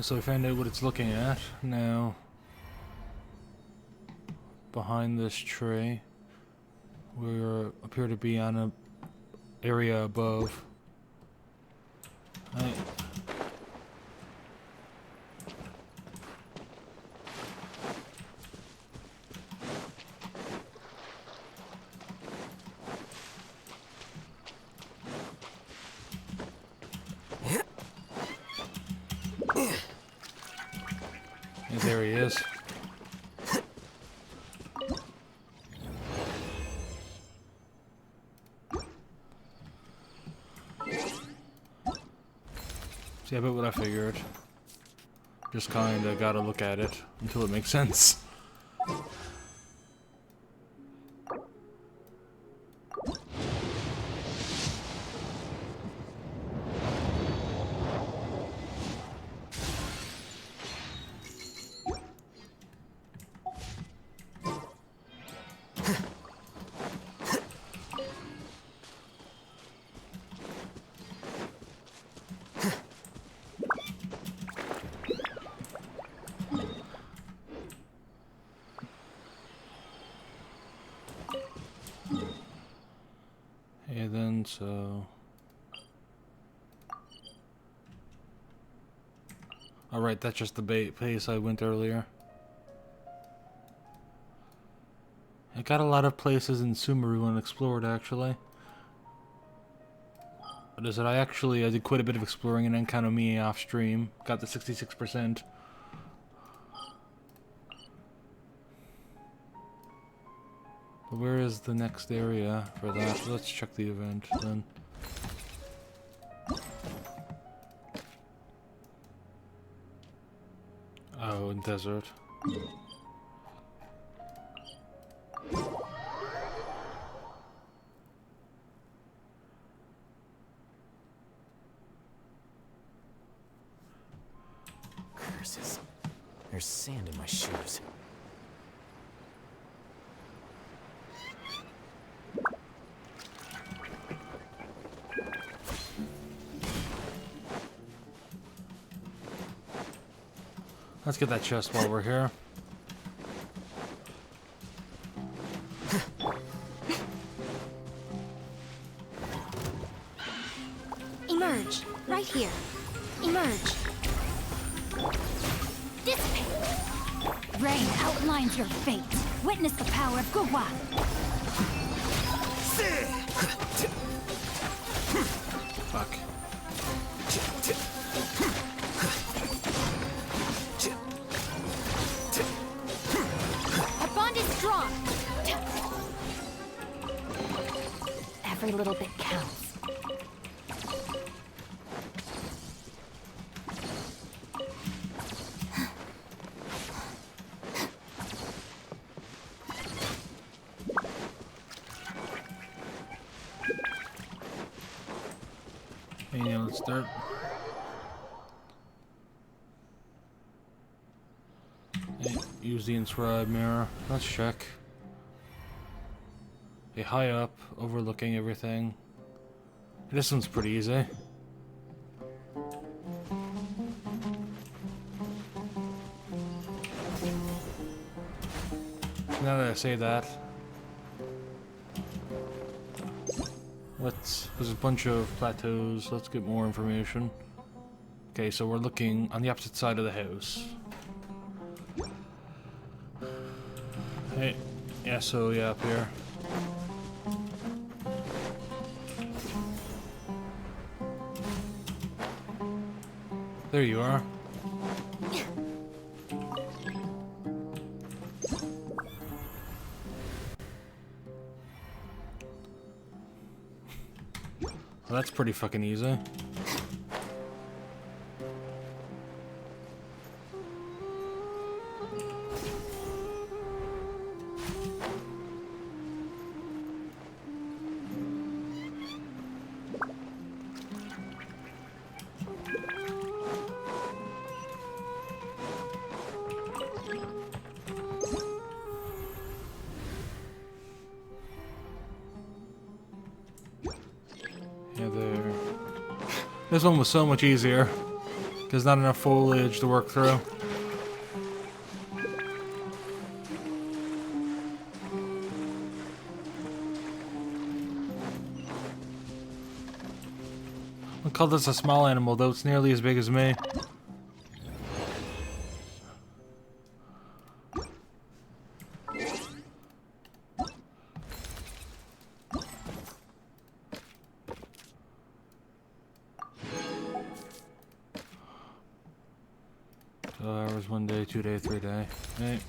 So we found out what it's looking at. Now, behind this tree, we appear to be on a area above. There he is. See, I bet what I figured. Just kinda gotta look at it until it makes sense. And then, so... Alright, that's just the place I went earlier. I got a lot of places in Sumeru unexplored, actually. What is it? I did quite a bit of exploring in Enkanomiya off stream. Got the 66%. But where is the next area for that? Let's check the event then. Oh, in desert. Curses. There's sand in my shoes. Let's get that chest while we're here. Emerge. Right here. Emerge. Dissipate. Rain outlines your fate. Witness the power of Gurwa. Fuck. Our bond is strong. Every little bit counts. Yeah, let's start. Hey, use the inscribed mirror. Let's check. Okay, high up, overlooking everything. This one's pretty easy. Now that I say that, there's a bunch of plateaus. Let's get more information. Okay, so we're looking on the opposite side of the house. Hey, yeah, so yeah, up here. There you are. Well, that's pretty fucking easy. There. This one was so much easier. There's not enough foliage to work through. I'll call this a small animal, though it's nearly as big as me. Hours, 1 day, 2 day, 3 day. Hey.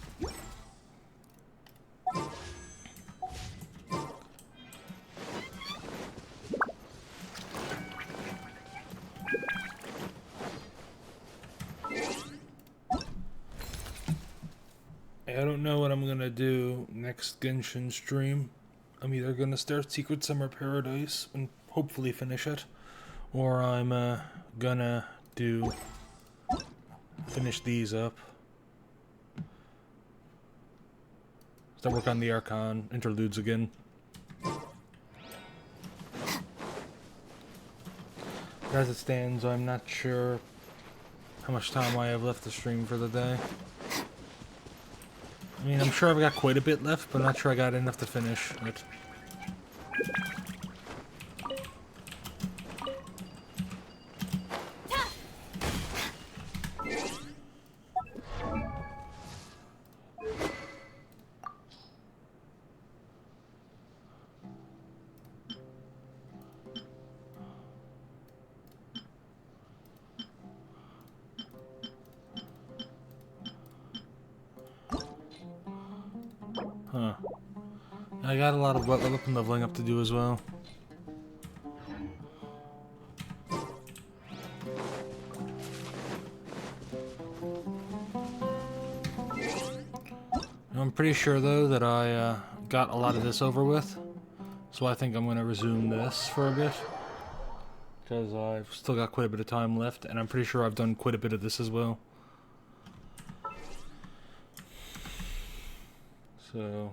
I don't know what I'm gonna do next Genshin stream. I'm either gonna start Secret Summer Paradise and hopefully finish it, or I'm gonna finish these up. Start work on the Archon interludes again. As it stands, I'm not sure how much time I have left to stream for the day. I mean, I'm sure I've got quite a bit left, but I'm not sure I got enough to finish it. Huh. I got a lot of weapon leveling up to do as well. I'm pretty sure though that I got a lot of this over with, so I think I'm going to resume this for a bit, because I've still got quite a bit of time left, and I'm pretty sure I've done quite a bit of this as well. So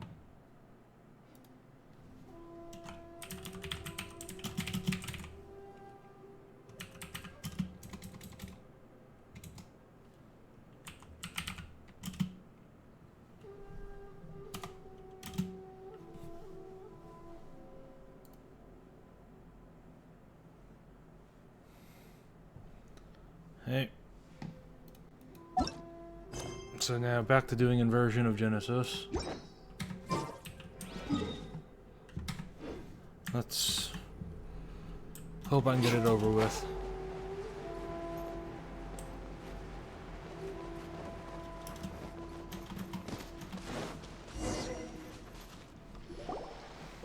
hey. So now back to doing Inversion of Genesis. Let's hope I can get it over with.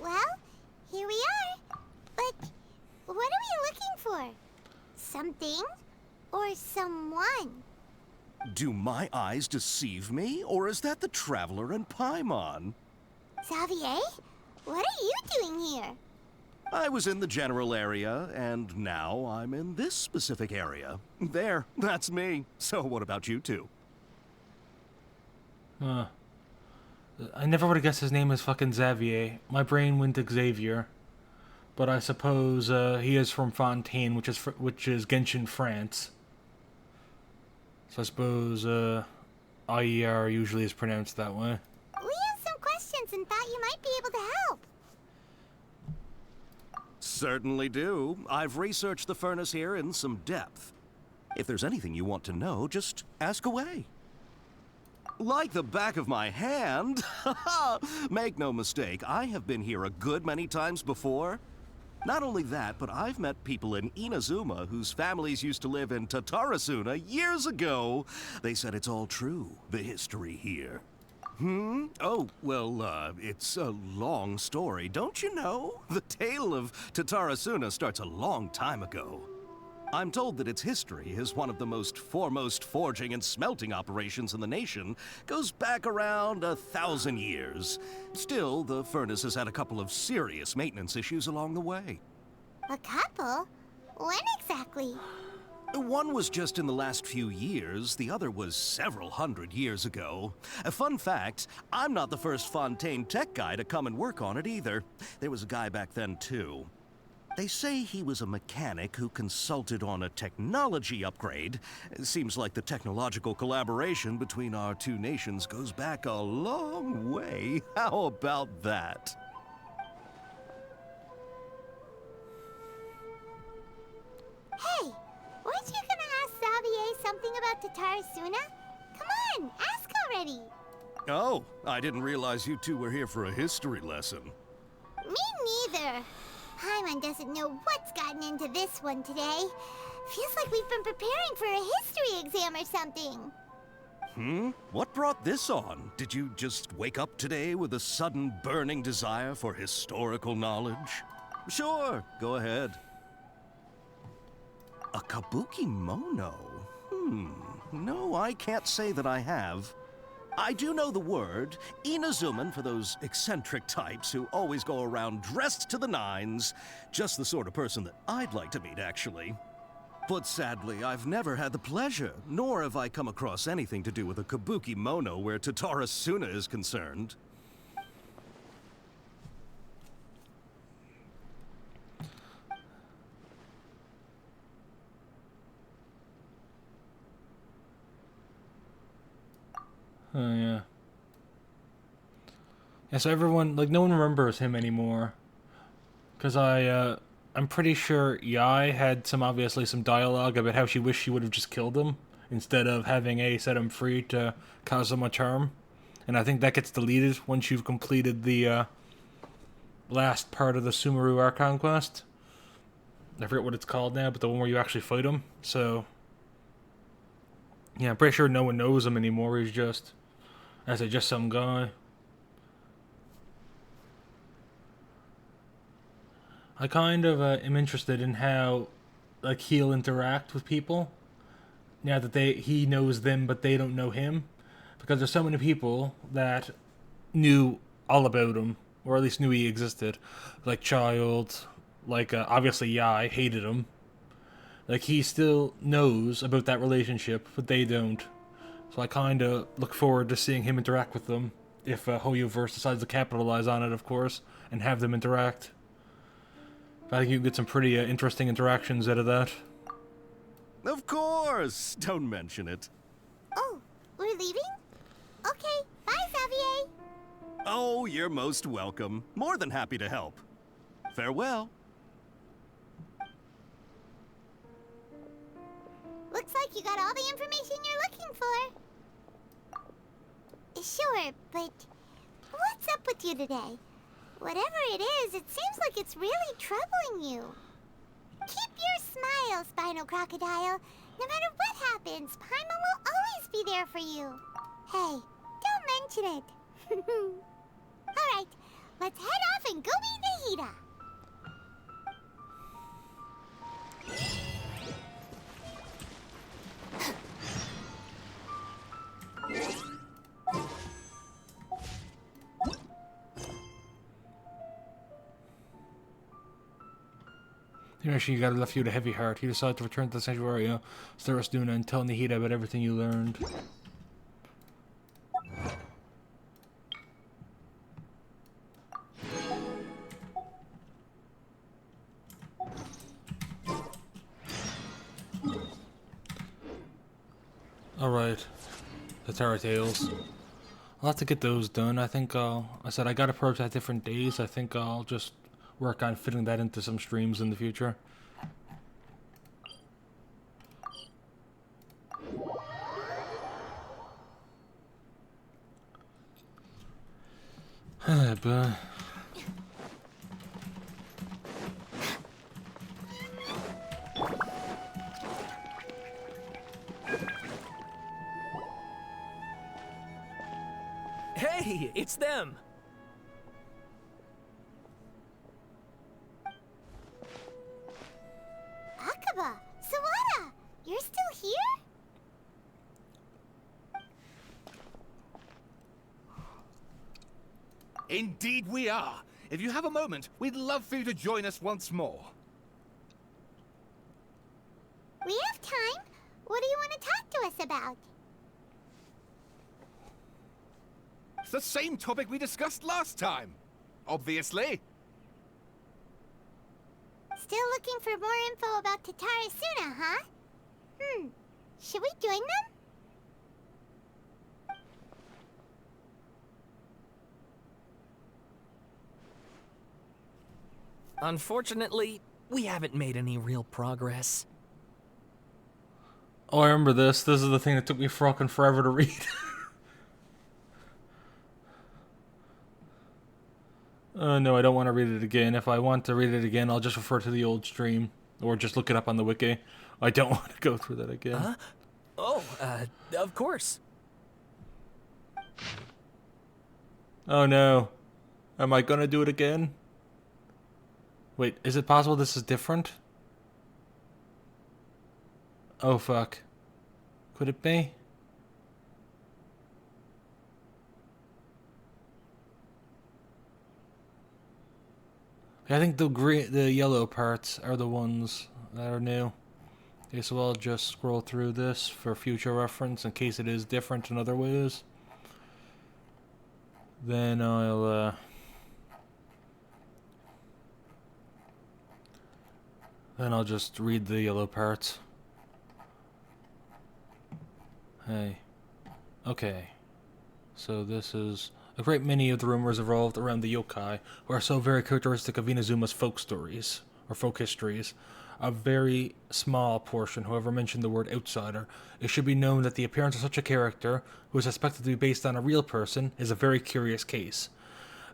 Well, here we are. But what are we looking for? Something or someone? Do my eyes deceive me, or is that the Traveler and Paimon? Xavier? What are you doing here? I was in the general area, and now I'm in this specific area. There, that's me. So what about you two? I never would have guessed his name is fucking Xavier. My brain went to Xavier. But I suppose he is from Fontaine, which is Genshin, France. So I suppose IER usually is pronounced that way. We have some questions and thought you might be able to help. Certainly do. I've researched the furnace here in some depth. If there's anything you want to know, just ask away. Like the back of my hand. Make no mistake, I have been here a good many times before. Not only that, but I've met people in Inazuma whose families used to live in Tatarasuna years ago. They said it's all true, the history here. Oh, well, it's a long story, don't you know? The tale of Tatarasuna starts a long time ago. I'm told that its history is one of the most foremost forging and smelting operations in the nation, goes back around 1,000 years. Still, the furnace has had a couple of serious maintenance issues along the way. A couple? When exactly? One was just in the last few years, the other was several hundred years ago. A fun fact, I'm not the first Fontaine tech guy to come and work on it either. There was a guy back then too. They say he was a mechanic who consulted on a technology upgrade. It seems like the technological collaboration between our two nations goes back a long way. How about that? Hey, weren't you gonna ask Xavier something about Tatarasuna? Come on, ask already. Oh, I didn't realize you two were here for a history lesson. Me neither. Paimon doesn't know what's gotten into this one today. Feels like we've been preparing for a history exam or something. What brought this on? Did you just wake up today with a sudden burning desire for historical knowledge? Sure, go ahead. A kabuki mono? No, I can't say that I have. I do know the word, Inazuman, for those eccentric types who always go around dressed to the nines. Just the sort of person that I'd like to meet, actually. But sadly, I've never had the pleasure, nor have I come across anything to do with a kabuki mono where Tatara Suna is concerned. Oh, yeah. Yeah, so everyone, like, no one remembers him anymore. Because I'm pretty sure Yai had obviously some dialogue about how she wished she would have just killed him instead of having A set him free to cause him a charm. And I think that gets deleted once you've completed the last part of the Sumeru Archon quest. I forget what it's called now, but the one where you actually fight him. So, yeah, I'm pretty sure no one knows him anymore. He's just, just some guy. I kind of am interested in how, like, he'll interact with people now that he knows them, but they don't know him, because there's so many people that knew all about him, or at least knew he existed, like Child, like obviously Yai hated him. Like, he still knows about that relationship, but they don't. So I kind of look forward to seeing him interact with them, if Hoyoverse decides to capitalize on it, of course, and have them interact. I think you can get some pretty interesting interactions out of that. Of course! Don't mention it. Oh, we're leaving? Okay, bye, Xavier. Oh, you're most welcome. More than happy to help. Farewell. Looks like you got all the information you're looking for. Sure, but what's up with you today? Whatever it is, it seems like it's really troubling you. Keep your smile, Spinal Crocodile. No matter what happens, Paimon will always be there for you. Hey, don't mention it. Alright, let's head off and go meet Nahida. Actually, you gotta left you with a heavy heart. You decide to return to the Sanctuary, Steris Duna, and tell Nahida about everything you learned. Alright. The Terra Tales. I'll have to get those done. I think I said I got approached at different days. I think I'll just work on fitting that into some streams in the future. But Hey, it's them! Akaba, Sawada, you're still here? Indeed we are. If you have a moment, we'd love for you to join us once more. We have time. What do you want to talk to us about? It's the same topic we discussed last time. Obviously. Still looking for more info about Tatara Suna, huh? Should we join them? Unfortunately, we haven't made any real progress. oh, I remember this. This is the thing that took me fucking forever to read. No, I don't want to read it again. If I want to read it again, I'll just refer to the old stream. Or just look it up on the wiki. I don't want to go through that again. Huh? Oh, of course. Oh no. Am I gonna do it again? Wait, is it possible this is different? Oh fuck. Could it be? Yeah, I think the yellow parts are the ones that are new. Okay, so I'll just scroll through this for future reference in case it is different in other ways. Then I'll just read the yellow parts. Hey. Okay. So this is... A great many of the rumors revolved around the yokai, who are so very characteristic of Inazuma's folk stories, or folk histories. A very small portion, however, mentioned the word outsider. It should be known that the appearance of such a character, who is suspected to be based on a real person, is a very curious case.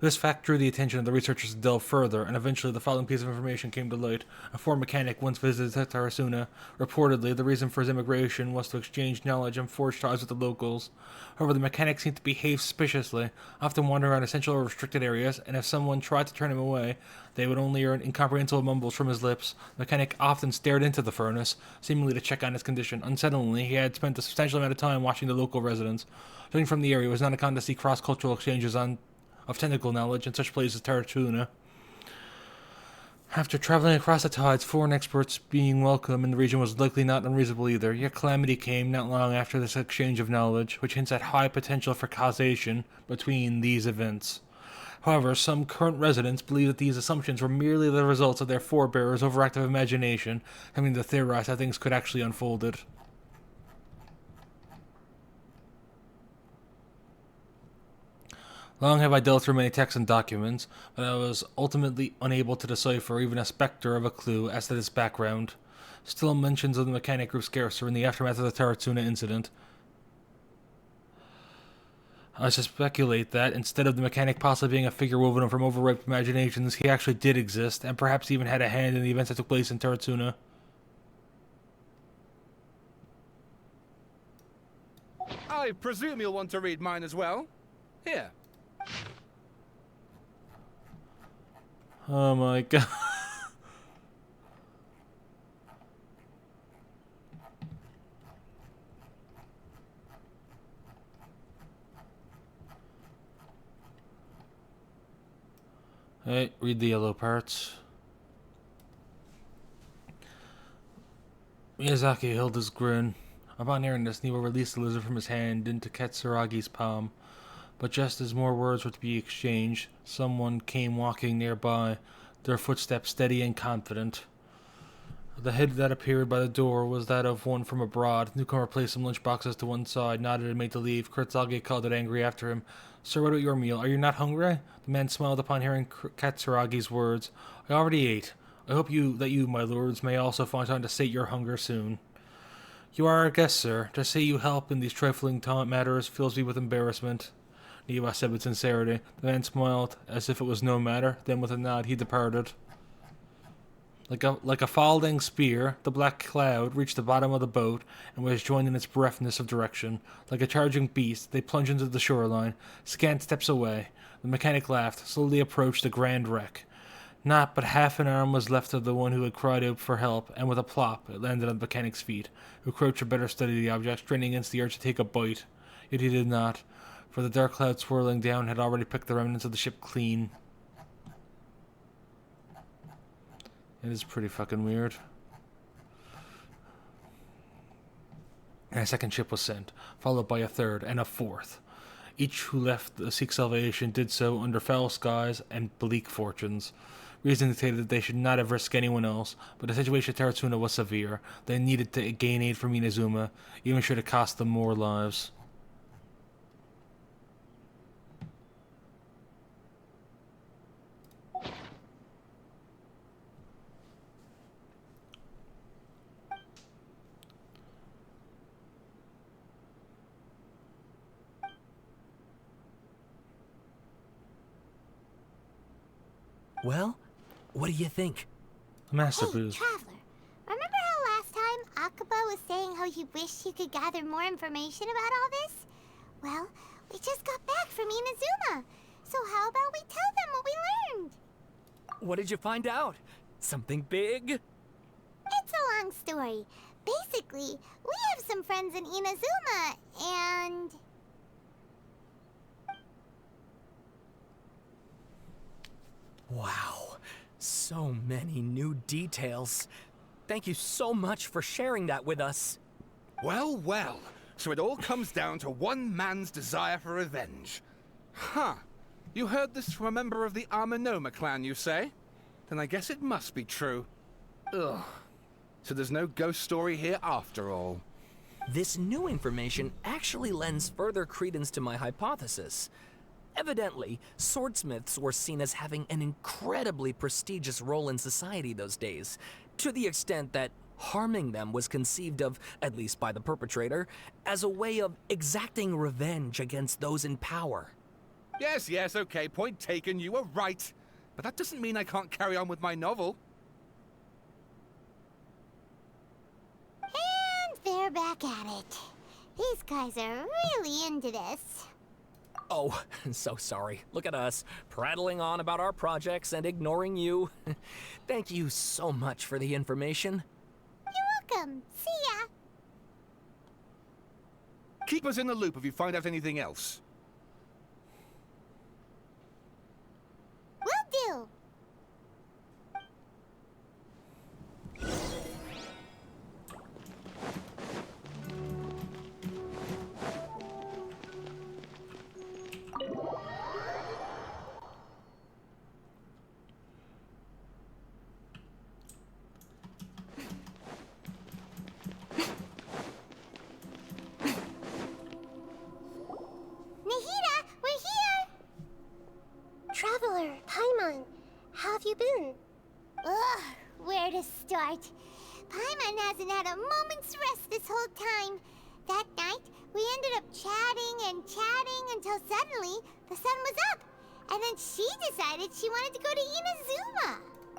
This fact drew the attention of the researchers to delve further, and eventually the following piece of information came to light. A former mechanic once visited Tarasuna. Reportedly, the reason for his immigration was to exchange knowledge and forge ties with the locals. However, the mechanic seemed to behave suspiciously, often wandering around essential or restricted areas, and if someone tried to turn him away, they would only hear incomprehensible mumbles from his lips. The mechanic often stared into the furnace, seemingly to check on his condition. Unsettlingly, he had spent a substantial amount of time watching the local residents. Judging from the area, it was not uncommon to see cross-cultural exchanges of technical knowledge in such places as Tarasuna. After traveling across the tides, foreign experts being welcome in the region was likely not unreasonable either. Yet calamity came not long after this exchange of knowledge, which hints at high potential for causation between these events. However, some current residents believe that these assumptions were merely the results of their forebears' overactive imagination, having to theorize how things could actually unfolded. Long have I dealt through many texts and documents, but I was ultimately unable to decipher even a specter of a clue as to this background. Still, mentions of the mechanic grew scarcer in the aftermath of the Tarasuna incident. I speculate that, instead of the mechanic possibly being a figure woven from overripe imaginations, he actually did exist, and perhaps even had a hand in the events that took place in Tarasuna. I presume you'll want to read mine as well. Here. Oh my god. Hey, read the yellow parts. Miyazaki held his grin. Upon hearing this, Niwa released the lizard from his hand into Katsuragi's palm. But just as more words were to be exchanged, someone came walking nearby, their footsteps steady and confident. The head that appeared by the door was that of one from abroad. The newcomer placed some lunch boxes to one side, nodded and made to leave. Kurtzage called it angry after him. Sir, what about your meal? Are you not hungry? The man smiled upon hearing Katsuragi's words. I already ate. I hope that you, my lords, may also find time to sate your hunger soon. You are our guest, sir. To say you help in these trifling matters fills me with embarrassment. Niwa said with sincerity. The man smiled, as if it was no matter. Then with a nod, he departed. Like a falling spear, the black cloud reached the bottom of the boat and was joined in its breathness of direction. Like a charging beast, they plunged into the shoreline. Scant steps away, the mechanic laughed, slowly approached the grand wreck. Not but half an arm was left of the one who had cried out for help, and with a plop, it landed on the mechanic's feet, who crouched to better study the object, straining against the urge to take a bite. Yet he did not, for the dark cloud swirling down had already picked the remnants of the ship clean. It is pretty fucking weird. And a second ship was sent, followed by a third and a fourth. Each who left to seek salvation did so under foul skies and bleak fortunes. Reason dictated that they should not have risked anyone else, but the situation at Tarasuna was severe. They needed to gain aid from Inazuma, even should it cost them more lives. Well, what do you think? Master Hey, Booze. Traveler, remember how last time Akaba was saying how he wished he could gather more information about all this? Well, we just got back from Inazuma. So how about we tell them what we learned? What did you find out? Something big? It's a long story. Basically, we have some friends in Inazuma, and... Wow. So many new details. Thank you so much for sharing that with us. Well, well. So it all comes down to one man's desire for revenge. Huh. You heard this from a member of the Armanoma clan, you say? Then I guess it must be true. Ugh. So there's no ghost story here after all. This new information actually lends further credence to my hypothesis. Evidently, swordsmiths were seen as having an incredibly prestigious role in society those days, to the extent that harming them was conceived of, at least by the perpetrator, as a way of exacting revenge against those in power. Yes, okay, point taken, you were right. But that doesn't mean I can't carry on with my novel. And they're back at it. These guys are really into this. Oh, so sorry. Look at us, prattling on about our projects and ignoring you. Thank you so much for the information. You're welcome. See ya. Keep us in the loop if you find out anything else. Will do. Nahida, we're here! Traveler, Paimon, how have you been? Ugh, where to start? Paimon hasn't had a moment's rest this whole time. That night, we ended up chatting and chatting until suddenly the sun was up. And then she decided she wanted to go to Inazuma.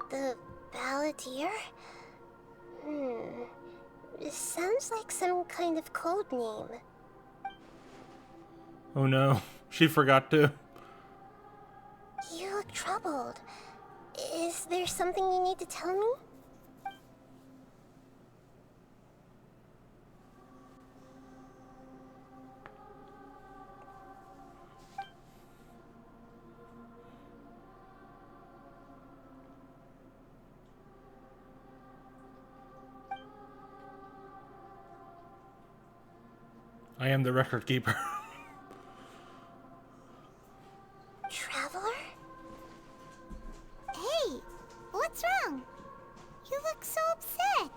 The Balladeer? It sounds like some kind of code name. Oh no, she forgot to. You look troubled. Is there something you need to tell me? I am the record keeper. Traveler? Hey, what's wrong? You look so upset.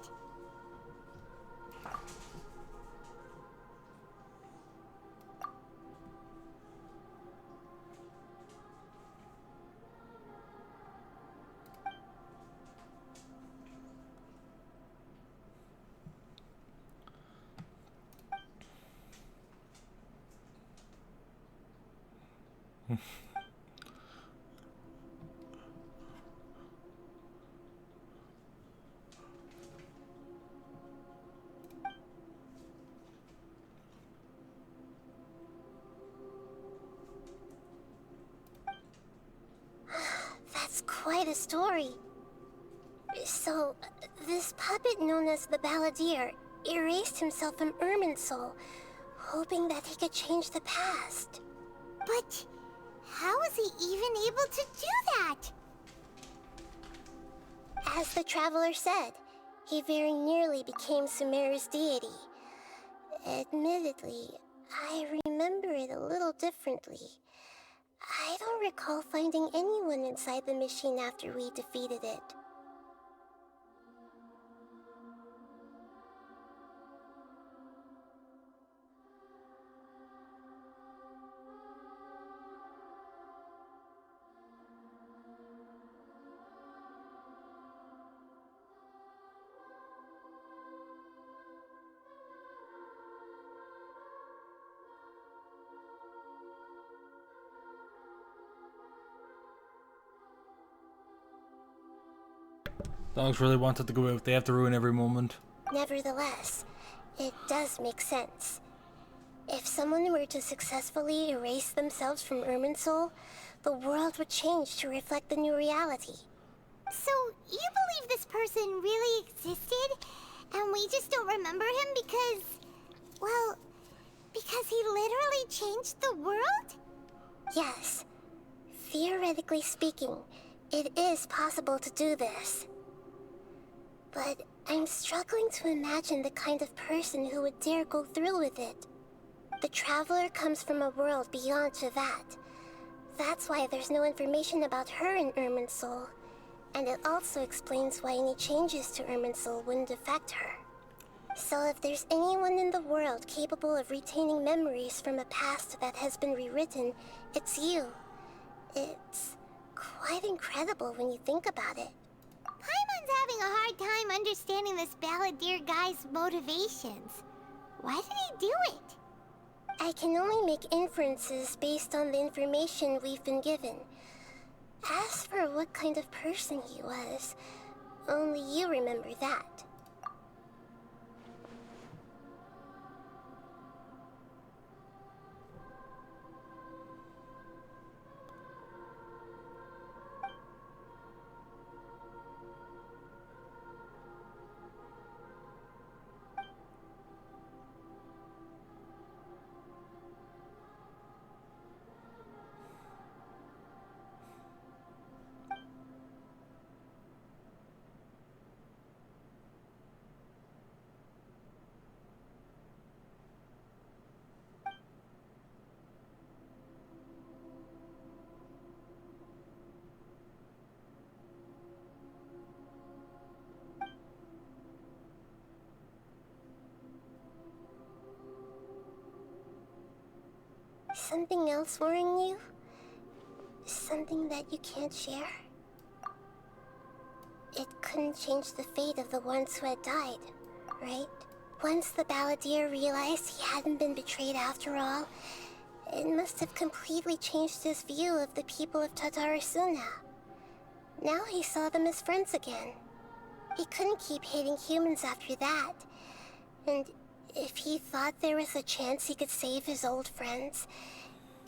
That's quite a story. So, this puppet known as the Balladeer erased himself from Irminsul, hoping that he could change the past. But how was he even able to do that? As the Traveler said, he very nearly became Sumeru's deity. Admittedly, I remember it a little differently. I don't recall finding anyone inside the machine after we defeated it. Dogs really wanted to go out. They have to ruin every moment. Nevertheless, it does make sense. If someone were to successfully erase themselves from Irminsul, the world would change to reflect the new reality. So, you believe this person really existed, and we just don't remember him because, well, because he literally changed the world? Yes. Theoretically speaking, It is possible to do this. But I'm struggling to imagine the kind of person who would dare go through with it. The Traveler comes from a world beyond Javat. That's why there's no information about her in Irminsul. And it also explains why any changes to Irminsul wouldn't affect her. So if there's anyone in the world capable of retaining memories from a past that has been rewritten, it's you. It's quite incredible when you think about it. Paimon's having a hard time understanding this balladeer guy's motivations. Why did he do it? I can only make inferences based on the information we've been given. As for what kind of person he was, only you remember that. Something else worrying you? Something that you can't share? It couldn't change the fate of the ones who had died, right? Once the balladeer realized he hadn't been betrayed after all, it must have completely changed his view of the people of Tatarasuna. Now he saw them as friends again. He couldn't keep hating humans after that. And if he thought there was a chance he could save his old friends,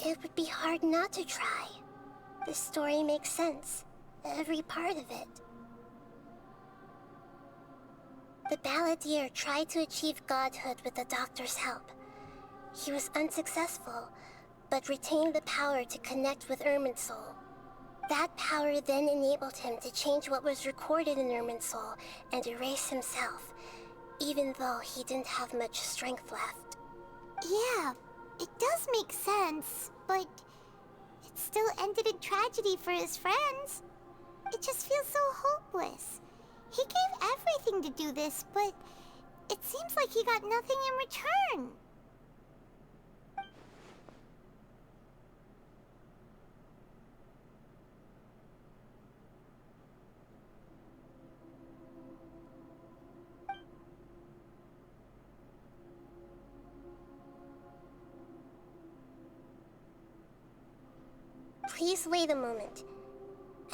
it would be hard not to try. The story makes sense, every part of it. The balladeer tried to achieve godhood with the doctor's help. He was unsuccessful, but retained the power to connect with Irminsul. That power then enabled him to change what was recorded in Irminsul and erase himself, even though he didn't have much strength left. Yeah, it does make sense, but it still ended in tragedy for his friends. It just feels so hopeless. He gave everything to do this, but it seems like he got nothing in return. Please wait a moment.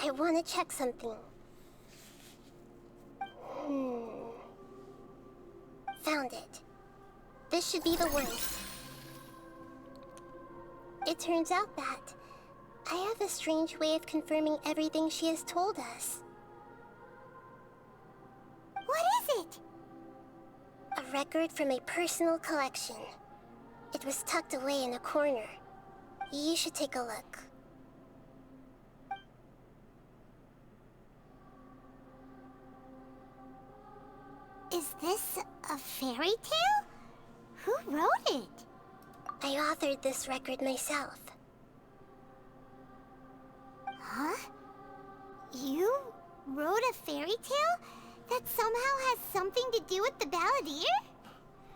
I want to check something. Found it. This should be the one. It turns out that I have a strange way of confirming everything she has told us. What is it? A record from a personal collection. It was tucked away in a corner. You should take a look. Is this a fairy tale? Who wrote it? I authored this record myself. Huh? You wrote a fairy tale that somehow has something to do with the balladeer?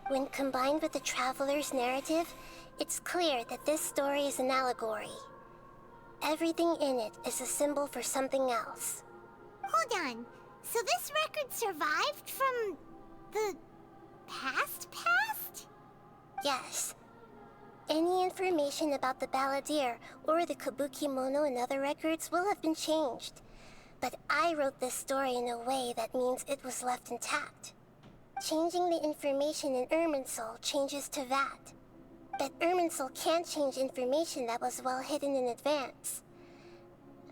When combined with the Traveler's narrative, it's clear that this story is an allegory. Everything in it is a symbol for something else. Hold on. So this record survived from the past? Yes. Any information about the balladeer or the kabuki mono in other records will have been changed. But I wrote this story in a way that means it was left intact. Changing the information in Irminsul changes to that. But Irminsul can't change information that was well hidden in advance.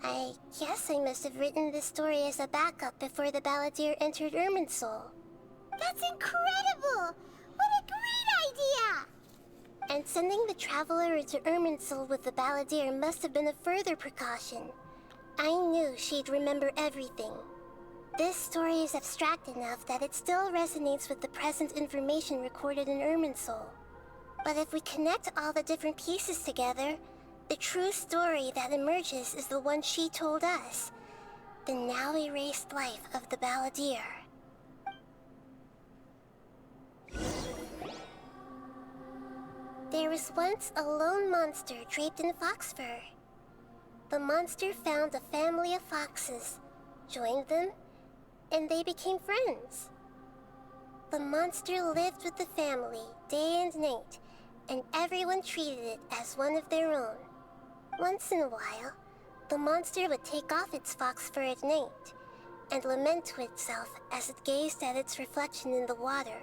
I guess I must have written this story as a backup before the balladeer entered Irminsul. That's incredible! What a great idea! And sending the Traveler into Irminsul with the balladeer must have been a further precaution. I knew she'd remember everything. This story is abstract enough that it still resonates with the present information recorded in Irminsul. But if we connect all the different pieces together, the true story that emerges is the one she told us. The now erased life of the balladeer. There was once a lone monster draped in fox fur. The monster found a family of foxes, joined them, and they became friends. The monster lived with the family day and night, and everyone treated it as one of their own. Once in a while, the monster would take off its fox fur at night and lament to itself as it gazed at its reflection in the water.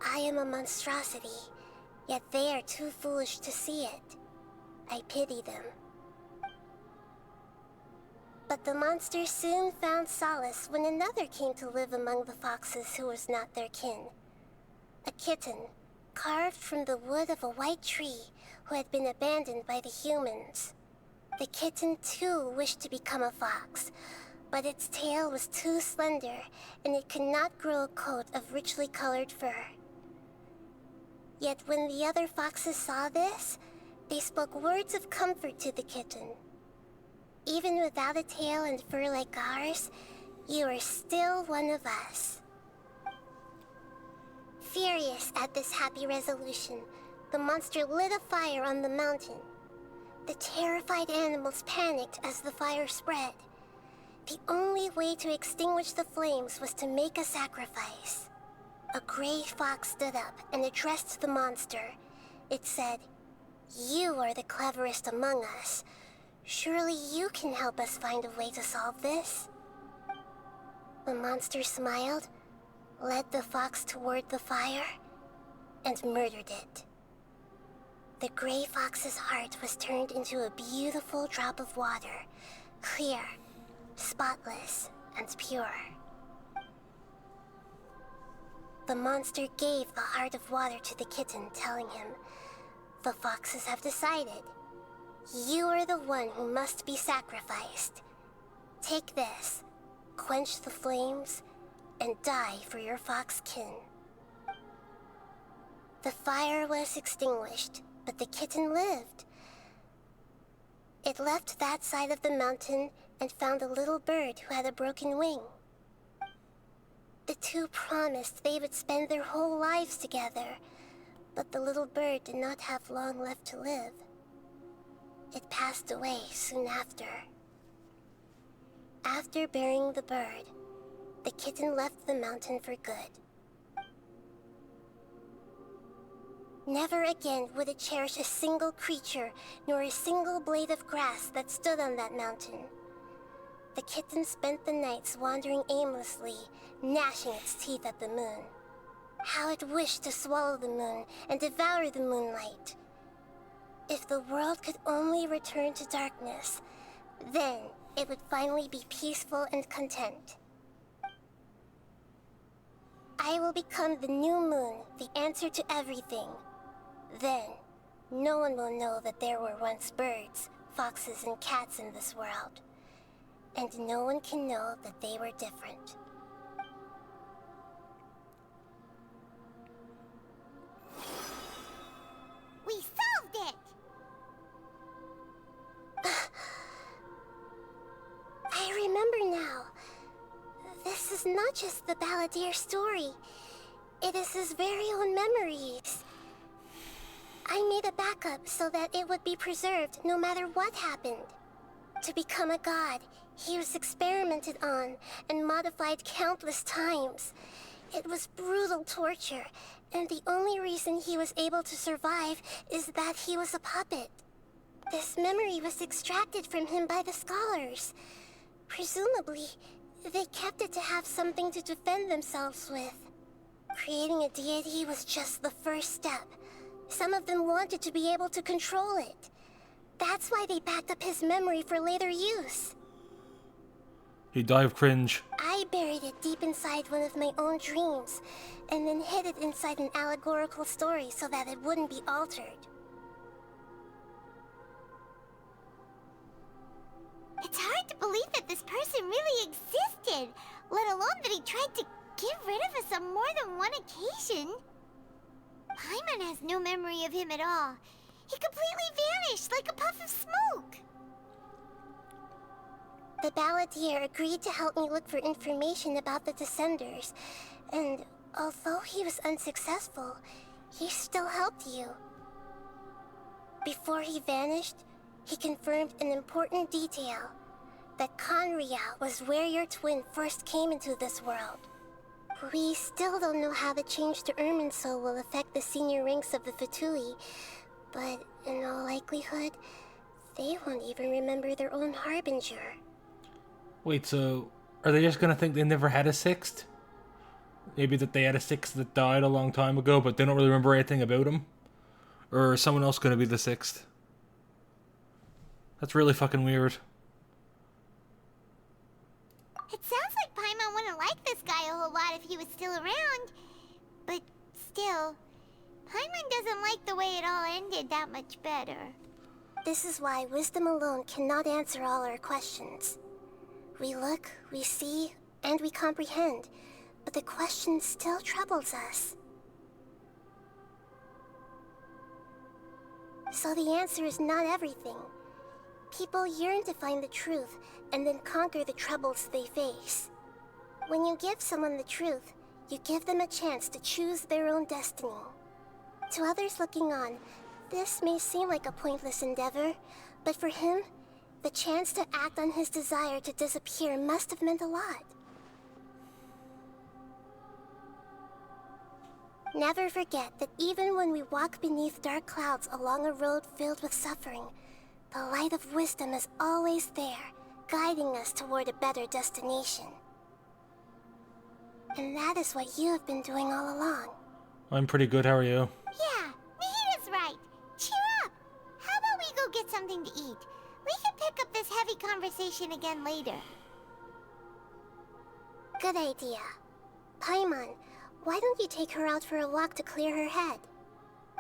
I am a monstrosity, yet they are too foolish to see it. I pity them. But the monster soon found solace when another came to live among the foxes who was not their kin. A kitten, carved from the wood of a white tree who had been abandoned by the humans. The kitten too wished to become a fox, but its tail was too slender and it could not grow a coat of richly colored fur. Yet when the other foxes saw this, they spoke words of comfort to the kitten. Even without a tail and fur like ours, you are still one of us. Furious at this happy resolution, the monster lit a fire on the mountain. The terrified animals panicked as the fire spread. The only way to extinguish the flames was to make a sacrifice. A gray fox stood up and addressed the monster. It said, "You are the cleverest among us. Surely you can help us find a way to solve this." The monster smiled, led the fox toward the fire, and murdered it. The gray fox's heart was turned into a beautiful drop of water, clear, spotless, and pure. The monster gave the heart of water to the kitten, telling him, "The foxes have decided. You are the one who must be sacrificed. Take this, quench the flames, and die for your fox kin." The fire was extinguished, but the kitten lived. It left that side of the mountain and found a little bird who had a broken wing. The two promised they would spend their whole lives together, but the little bird did not have long left to live. It passed away soon after. After burying the bird, the kitten left the mountain for good. Never again would it cherish a single creature, nor a single blade of grass that stood on that mountain. The kitten spent the nights wandering aimlessly, gnashing its teeth at the moon. How it wished to swallow the moon and devour the moonlight. If the world could only return to darkness, then it would finally be peaceful and content. I will become the new moon, the answer to everything. Then, no one will know that there were once birds, foxes, and cats in this world. And no one can know that they were different. We solved it! I remember now. This is not just the balladeer story. It is his very own memories. I made a backup so that it would be preserved no matter what happened. To become a god, he was experimented on and modified countless times. It was brutal torture, and the only reason he was able to survive is that he was a puppet. This memory was extracted from him by the scholars. Presumably, they kept it to have something to defend themselves with. Creating a deity was just the first step. Some of them wanted to be able to control it. That's why they backed up his memory for later use. He died of cringe. I buried it deep inside one of my own dreams, and then hid it inside an allegorical story so that it wouldn't be altered. It's hard believe that this person really existed, let alone that he tried to get rid of us on more than one occasion. Paimon has no memory of him at all. He completely vanished like a puff of smoke. The Balladeer agreed to help me look for information about the Descenders, and although he was unsuccessful, he still helped you. Before he vanished, he confirmed an important detail, that Conria was where your twin first came into this world. We still don't know how the change to Irminsul will affect the senior ranks of the Fatui, but in all likelihood, they won't even remember their own Harbinger. Wait, so are they just gonna think they never had a sixth? Maybe that they had a sixth that died a long time ago, but they don't really remember anything about him? Or is someone else gonna be the sixth? That's really fucking weird. It sounds like Paimon wouldn't like this guy a whole lot if he was still around. But still, Paimon doesn't like the way it all ended that much better. This is why wisdom alone cannot answer all our questions. We look, we see, and we comprehend, but the question still troubles us. So the answer is not everything. People yearn to find the truth and then conquer the troubles they face. When you give someone the truth, you give them a chance to choose their own destiny. To others looking on, this may seem like a pointless endeavor, but for him, the chance to act on his desire to disappear must have meant a lot. Never forget that even when we walk beneath dark clouds along a road filled with suffering, the light of wisdom is always there, guiding us toward a better destination. And that is what you have been doing all along. I'm pretty good, how are you? Yeah, Nahita's right. Cheer up. How about we go get something to eat? We can pick up this heavy conversation again later. Good idea. Paimon, why don't you take her out for a walk to clear her head?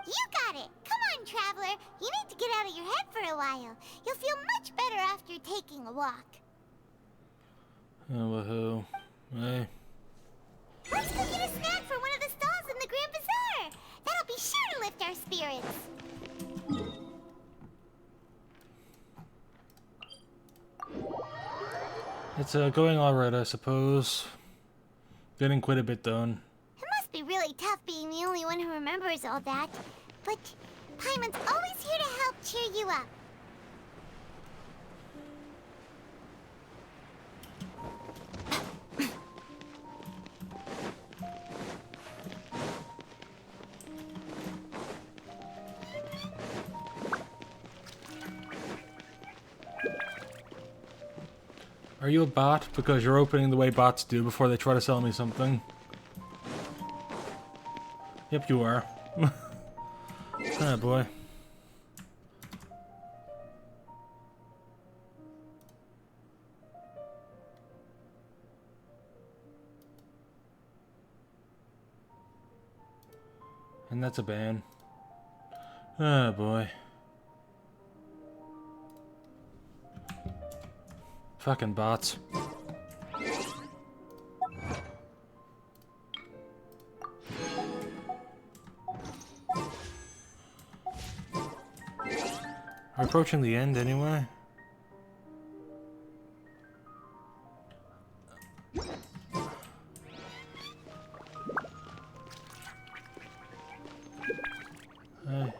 You got it. Come on, Traveler. You need to get out of your head for a while. You'll feel much better after taking a walk. Oh, woohoo. Hey. Let's go get a snack from one of the stalls in the Grand Bazaar. That'll be sure to lift our spirits. It's going alright, I suppose. Getting quite a bit done. It must be really tough being the only one who remembers all that. But Paimon's always here to help cheer you up. Are you a bot? Because you're opening the way bots do before they try to sell me something. Yep, you are. Ah, boy. And that's a ban. Ah, boy. Fucking bots. We're approaching the end anyway. Hey.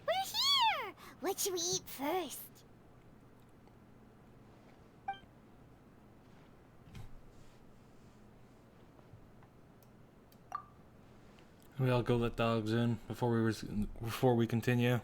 We're here! What should we eat first? We all go let dogs in before we continue.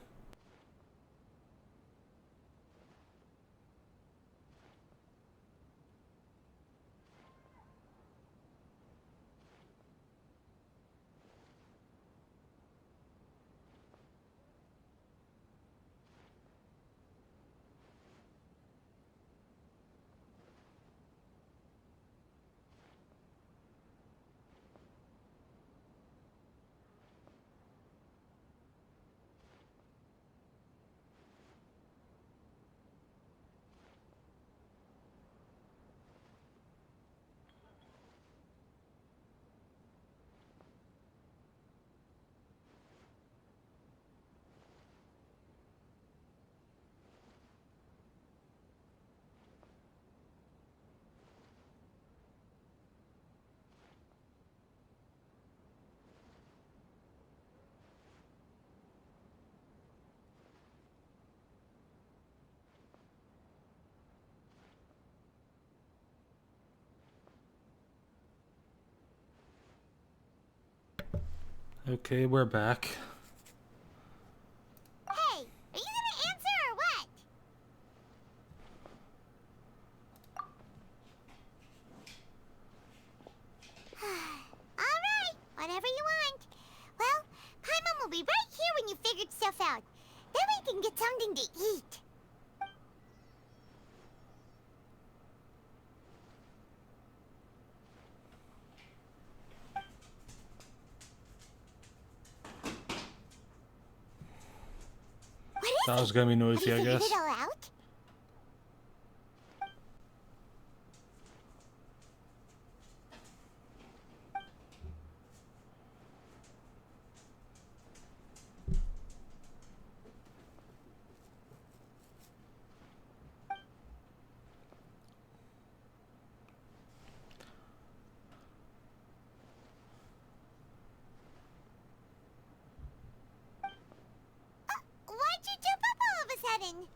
Okay, we're back. Hey, are you gonna answer or what? Alright, whatever you want. Well, Paimon will be right here when you figured stuff out. Then we can get something to eat. What is That it? was gonna be Have noisy, you I figured guess. it all out? Why'd you jump up all of a sudden?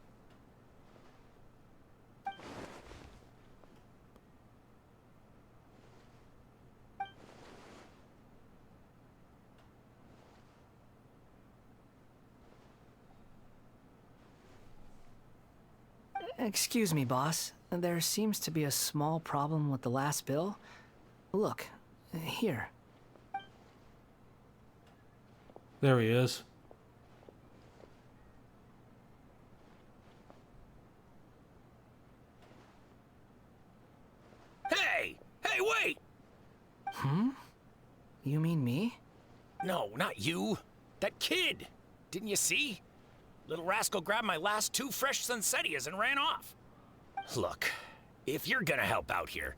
Excuse me, boss. There seems to be a small problem with the last bill. Look, here. There he is. Hey! Hey, wait! You mean me? No, not you. That kid! Didn't you see? Little rascal grabbed my last 2 fresh Sunsettias and ran off. Look, if you're gonna help out here,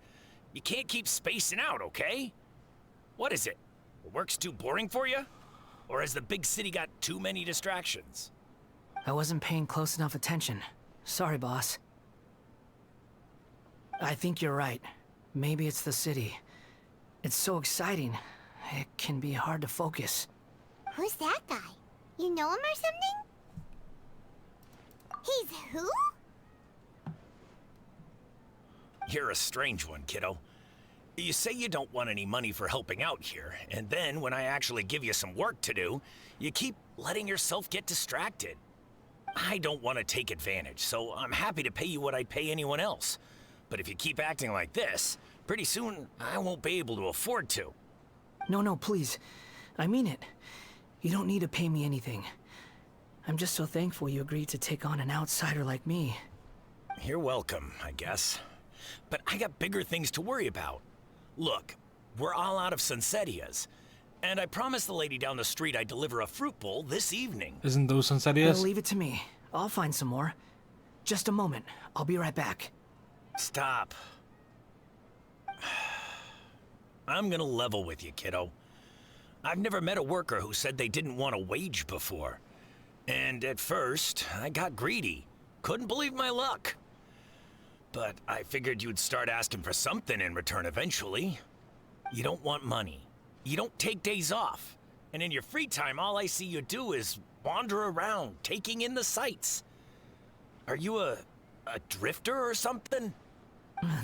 you can't keep spacing out, okay? What is it? Work's too boring for you? Or has the big city got too many distractions? I wasn't paying close enough attention. Sorry, boss. I think you're right. Maybe it's the city. It's so exciting. It can be hard to focus. Who's that guy? You know him or something? He's who? You're a strange one, kiddo. You say you don't want any money for helping out here, and then when I actually give you some work to do, you keep letting yourself get distracted. I don't want to take advantage, so I'm happy to pay you what I'd pay anyone else. But if you keep acting like this, pretty soon I won't be able to afford to. No, please. I mean it. You don't need to pay me anything. I'm just so thankful you agreed to take on an outsider like me. You're welcome, I guess. But I got bigger things to worry about. Look, we're all out of Sunsettias, and I promised the lady down the street I'd deliver a fruit bowl this evening. Isn't those Sunsettias? Leave it to me. I'll find some more. Just a moment. I'll be right back. Stop. I'm gonna level with you, kiddo. I've never met a worker who said they didn't want a wage before. And at first, I got greedy. Couldn't believe my luck. But I figured you'd start asking for something in return eventually. You don't want money. You don't take days off. And in your free time, all I see you do is wander around, taking in the sights. Are you a drifter or something?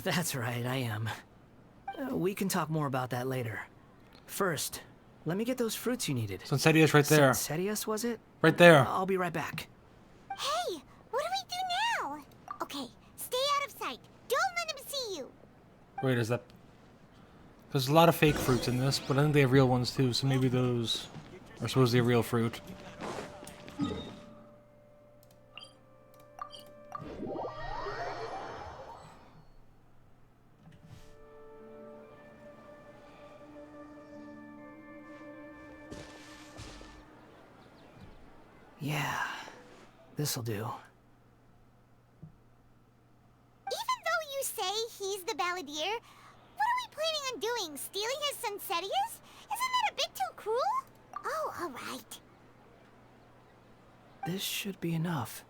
That's right, I am. We can talk more about that later. First, let me get those fruits you needed. Sunsettias right there. Sunsettias, was it? Right there. I'll be right back. Hey, what do we do now? Okay, stay out of sight. Don't let him see you. Wait, is that... There's a lot of fake fruits in this, but I think they have real ones too, so maybe those are supposed to be real fruit. Yeah, this'll do. Even though you say he's the balladeer, what are we planning on doing? Stealing his Sunsettias? Isn't that a bit too cruel? Oh, alright. This should be enough.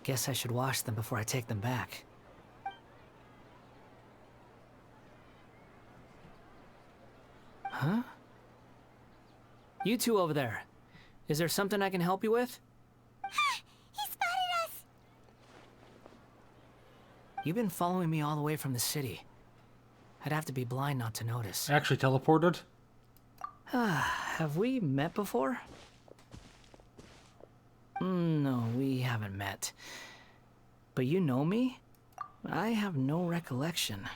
Guess I should wash them before I take them back. Huh? You two over there. Is there something I can help you with? He spotted us! You've been following me all the way from the city. I'd have to be blind not to notice. Actually teleported? Have we met before? No, we haven't met. But you know me? I have no recollection.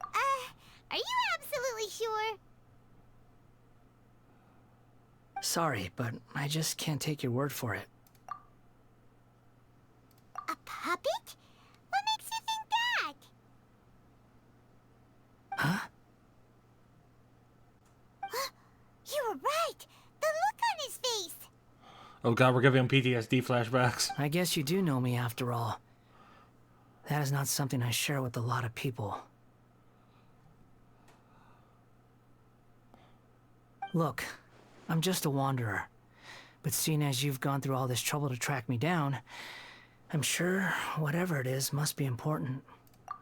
Are you absolutely sure? Sorry, but I just can't take your word for it. A puppet? What makes you think that? Huh? You were right! The look on his face! Oh god, we're giving him PTSD flashbacks. I guess you do know me after all. That is not something I share with a lot of people. Look, I'm just a wanderer. But seeing as you've gone through all this trouble to track me down, I'm sure whatever it is must be important.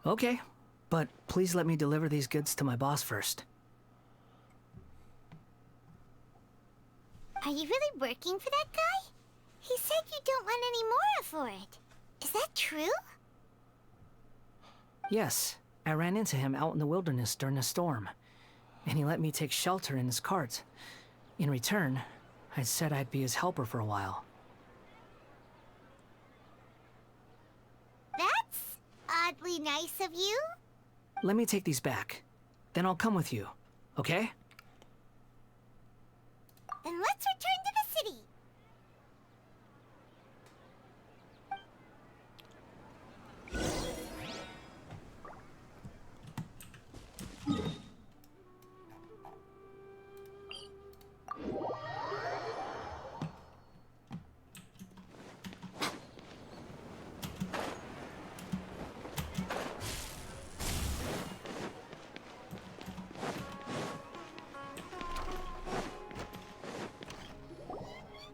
Okay, but please let me deliver these goods to my boss first. Are you really working for that guy? He said you don't want any more for it. Is that true? Yes, I ran into him out in the wilderness during a storm, and he let me take shelter in his cart. In return, I said I'd be his helper for a while. That's oddly nice of you. Let me take these back. Then I'll come with you, okay? Then let's return to the city.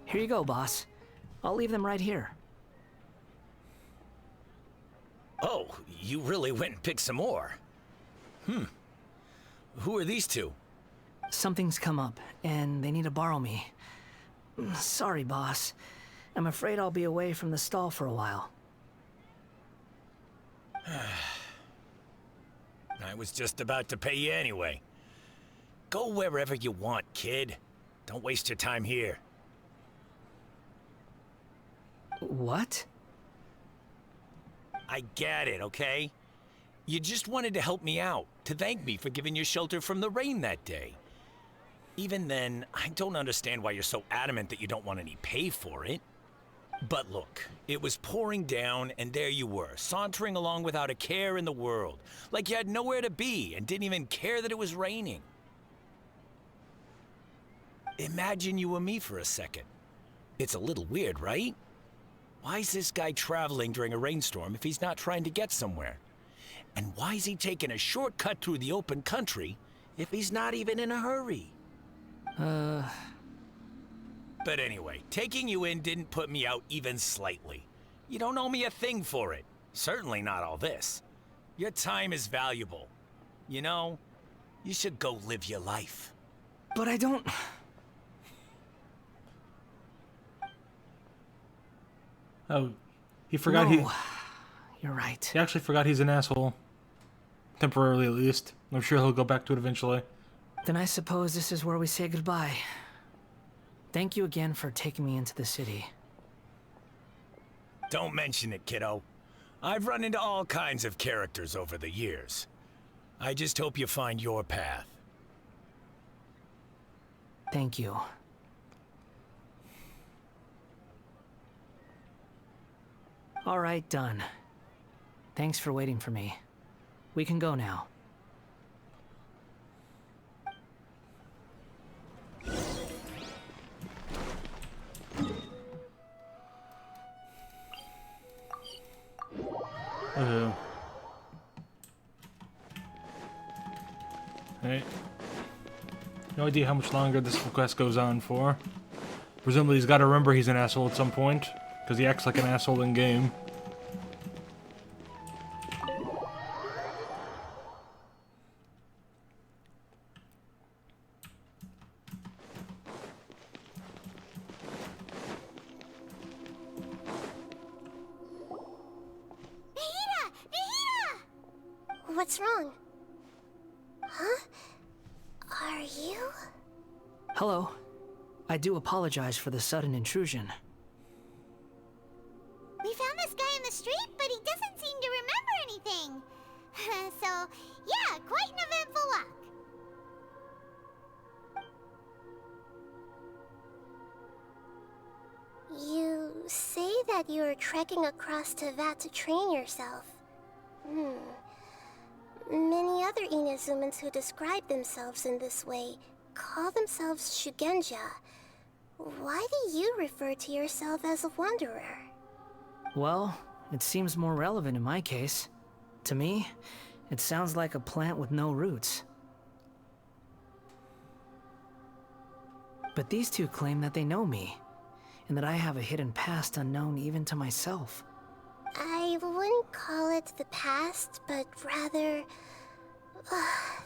Here you go, boss. I'll leave them right here. Oh, you really went and picked some more. Who are these two? Something's come up, and they need to borrow me. Sorry, boss. I'm afraid I'll be away from the stall for a while. I was just about to pay you anyway. Go wherever you want, kid. Don't waste your time here. What? I get it, okay? You just wanted to help me out, to thank me for giving you shelter from the rain that day. Even then, I don't understand why you're so adamant that you don't want any pay for it. But look, it was pouring down, and there you were, sauntering along without a care in the world, like you had nowhere to be and didn't even care that it was raining. Imagine you were me for a second. It's a little weird, right? Why is this guy traveling during a rainstorm if he's not trying to get somewhere? And why is he taking a shortcut through the open country if he's not even in a hurry? But anyway, taking you in didn't put me out even slightly. You don't owe me a thing for it. Certainly not all this. Your time is valuable. You know, you should go live your life. But I don't... Oh, he forgot he... No. You're right. He actually forgot he's an asshole. Temporarily, at least. I'm sure he'll go back to it eventually. Then I suppose this is where we say goodbye. Thank you again for taking me into the city. Don't mention it, kiddo. I've run into all kinds of characters over the years. I just hope you find your path. Thank you. All right, done. Thanks for waiting for me. We can go now. Hey. No idea how much longer this quest goes on for. Presumably he's got to remember he's an asshole at some point, because he acts like an asshole in game. What's wrong? Huh? Are you? Hello. I do apologize for the sudden intrusion. We found this guy in the street, but he doesn't seem to remember anything. So, yeah, quite an eventful walk. You say that you're trekking across Teyvat to train yourself. Many other Inazumans who describe themselves in this way call themselves Shugenja. Why do you refer to yourself as a wanderer? Well, it seems more relevant in my case. To me, it sounds like a plant with no roots. But these two claim that they know me, and that I have a hidden past unknown even to myself. I wouldn't call it the past, but rather...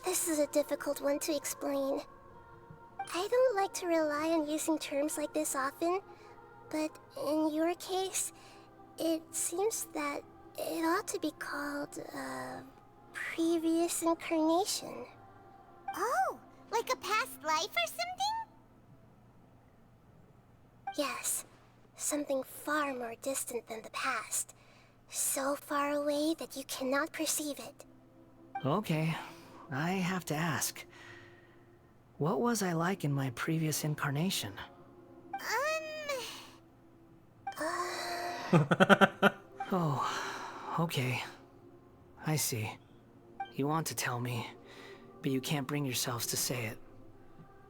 this is a difficult one to explain. I don't like to rely on using terms like this often, but in your case, it seems that it ought to be called previous incarnation. Oh, like a past life or something? Yes, something far more distant than the past. So far away that you cannot perceive it. Okay, I have to ask. What was I like in my previous incarnation? Oh, okay. I see. You want to tell me, but you can't bring yourselves to say it.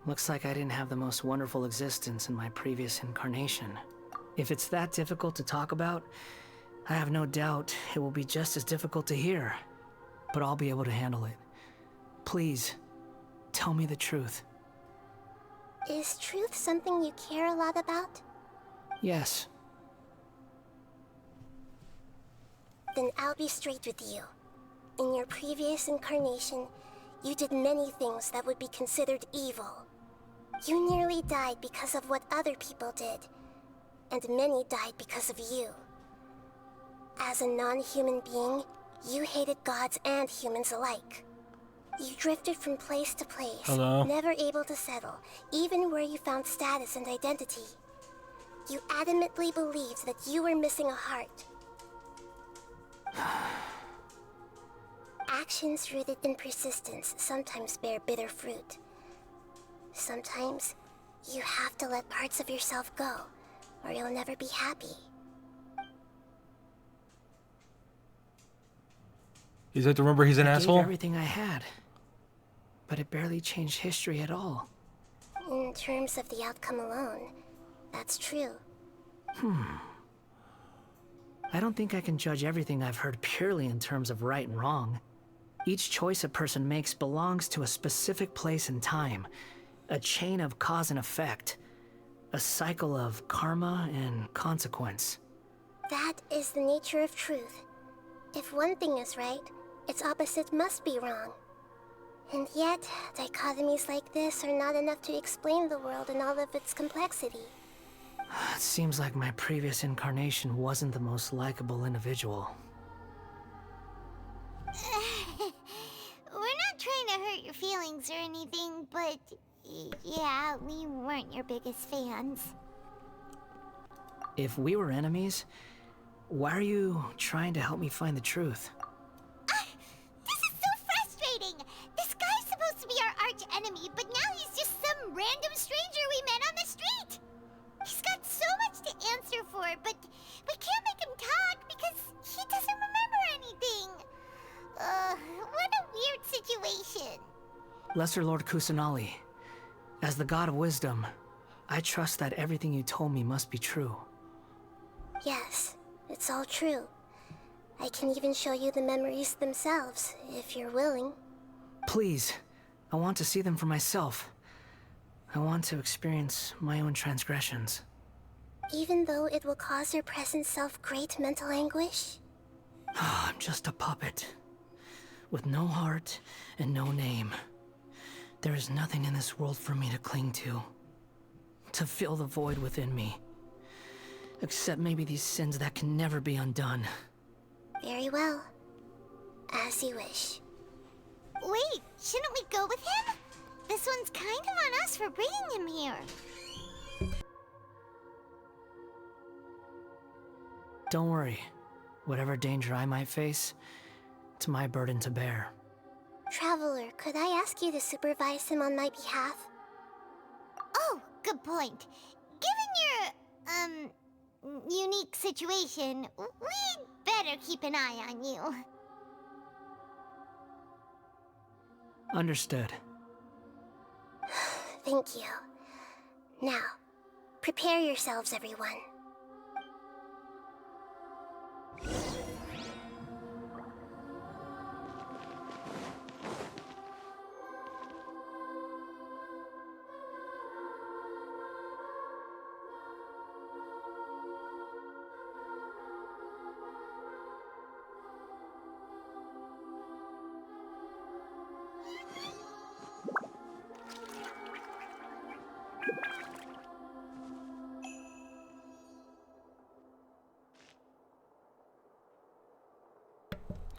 Looks like I didn't have the most wonderful existence in my previous incarnation. If it's that difficult to talk about, I have no doubt it will be just as difficult to hear. But I'll be able to handle it. Please, tell me the truth. Is truth something you care a lot about? Yes. Then I'll be straight with you. In your previous incarnation, you did many things that would be considered evil. You nearly died because of what other people did, and many died because of you. As a non-human being, you hated gods and humans alike. You drifted from place to place, Hello? never able to settle, even where you found status and identity. You adamantly believed that you were missing a heart. Actions rooted in persistence sometimes bear bitter fruit. Sometimes, you have to let parts of yourself go, or you'll never be happy. You have to remember he's an I asshole? gave everything I had, but it barely changed history at all. In terms of the outcome alone, that's true. I don't think I can judge everything I've heard purely in terms of right and wrong. Each choice a person makes belongs to a specific place and time, a chain of cause and effect, a cycle of karma and consequence. That is the nature of truth. If one thing is right, its opposite must be wrong. And yet, dichotomies like this are not enough to explain the world in all of its complexity. It seems like my previous incarnation wasn't the most likable individual. We're not trying to hurt your feelings or anything, but yeah, we weren't your biggest fans. If we were enemies, why are you trying to help me find the truth? This is so frustrating! This guy's supposed to be our arch enemy, but now he's just some random stranger we met on the street! He's got so much to answer for, but we can't make him talk because he doesn't remember anything. What a weird situation. Lesser Lord Kusanali, as the God of Wisdom, I trust that everything you told me must be true. Yes, it's all true. I can even show you the memories themselves, if you're willing. Please, I want to see them for myself. I want to experience my own transgressions. Even though it will cause your present self great mental anguish? I'm just a puppet, with no heart and no name. There is nothing in this world for me to cling to fill the void within me. Except maybe these sins that can never be undone. Very well. As you wish. Wait, Shouldn't we go with him? This one's kind of on us for bringing him here. Don't worry. Whatever danger I might face, it's my burden to bear. Traveler, could I ask you to supervise him on my behalf? Oh, good point. Given your, unique situation, we'd better keep an eye on you. Understood. Thank you. Now, prepare yourselves, everyone.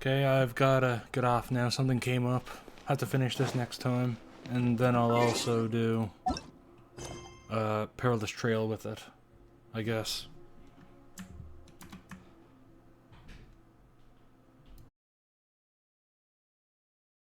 Okay, I've gotta get off now. Something came up. Have to finish this next time. And then I'll also do Perilous Trail with it, I guess.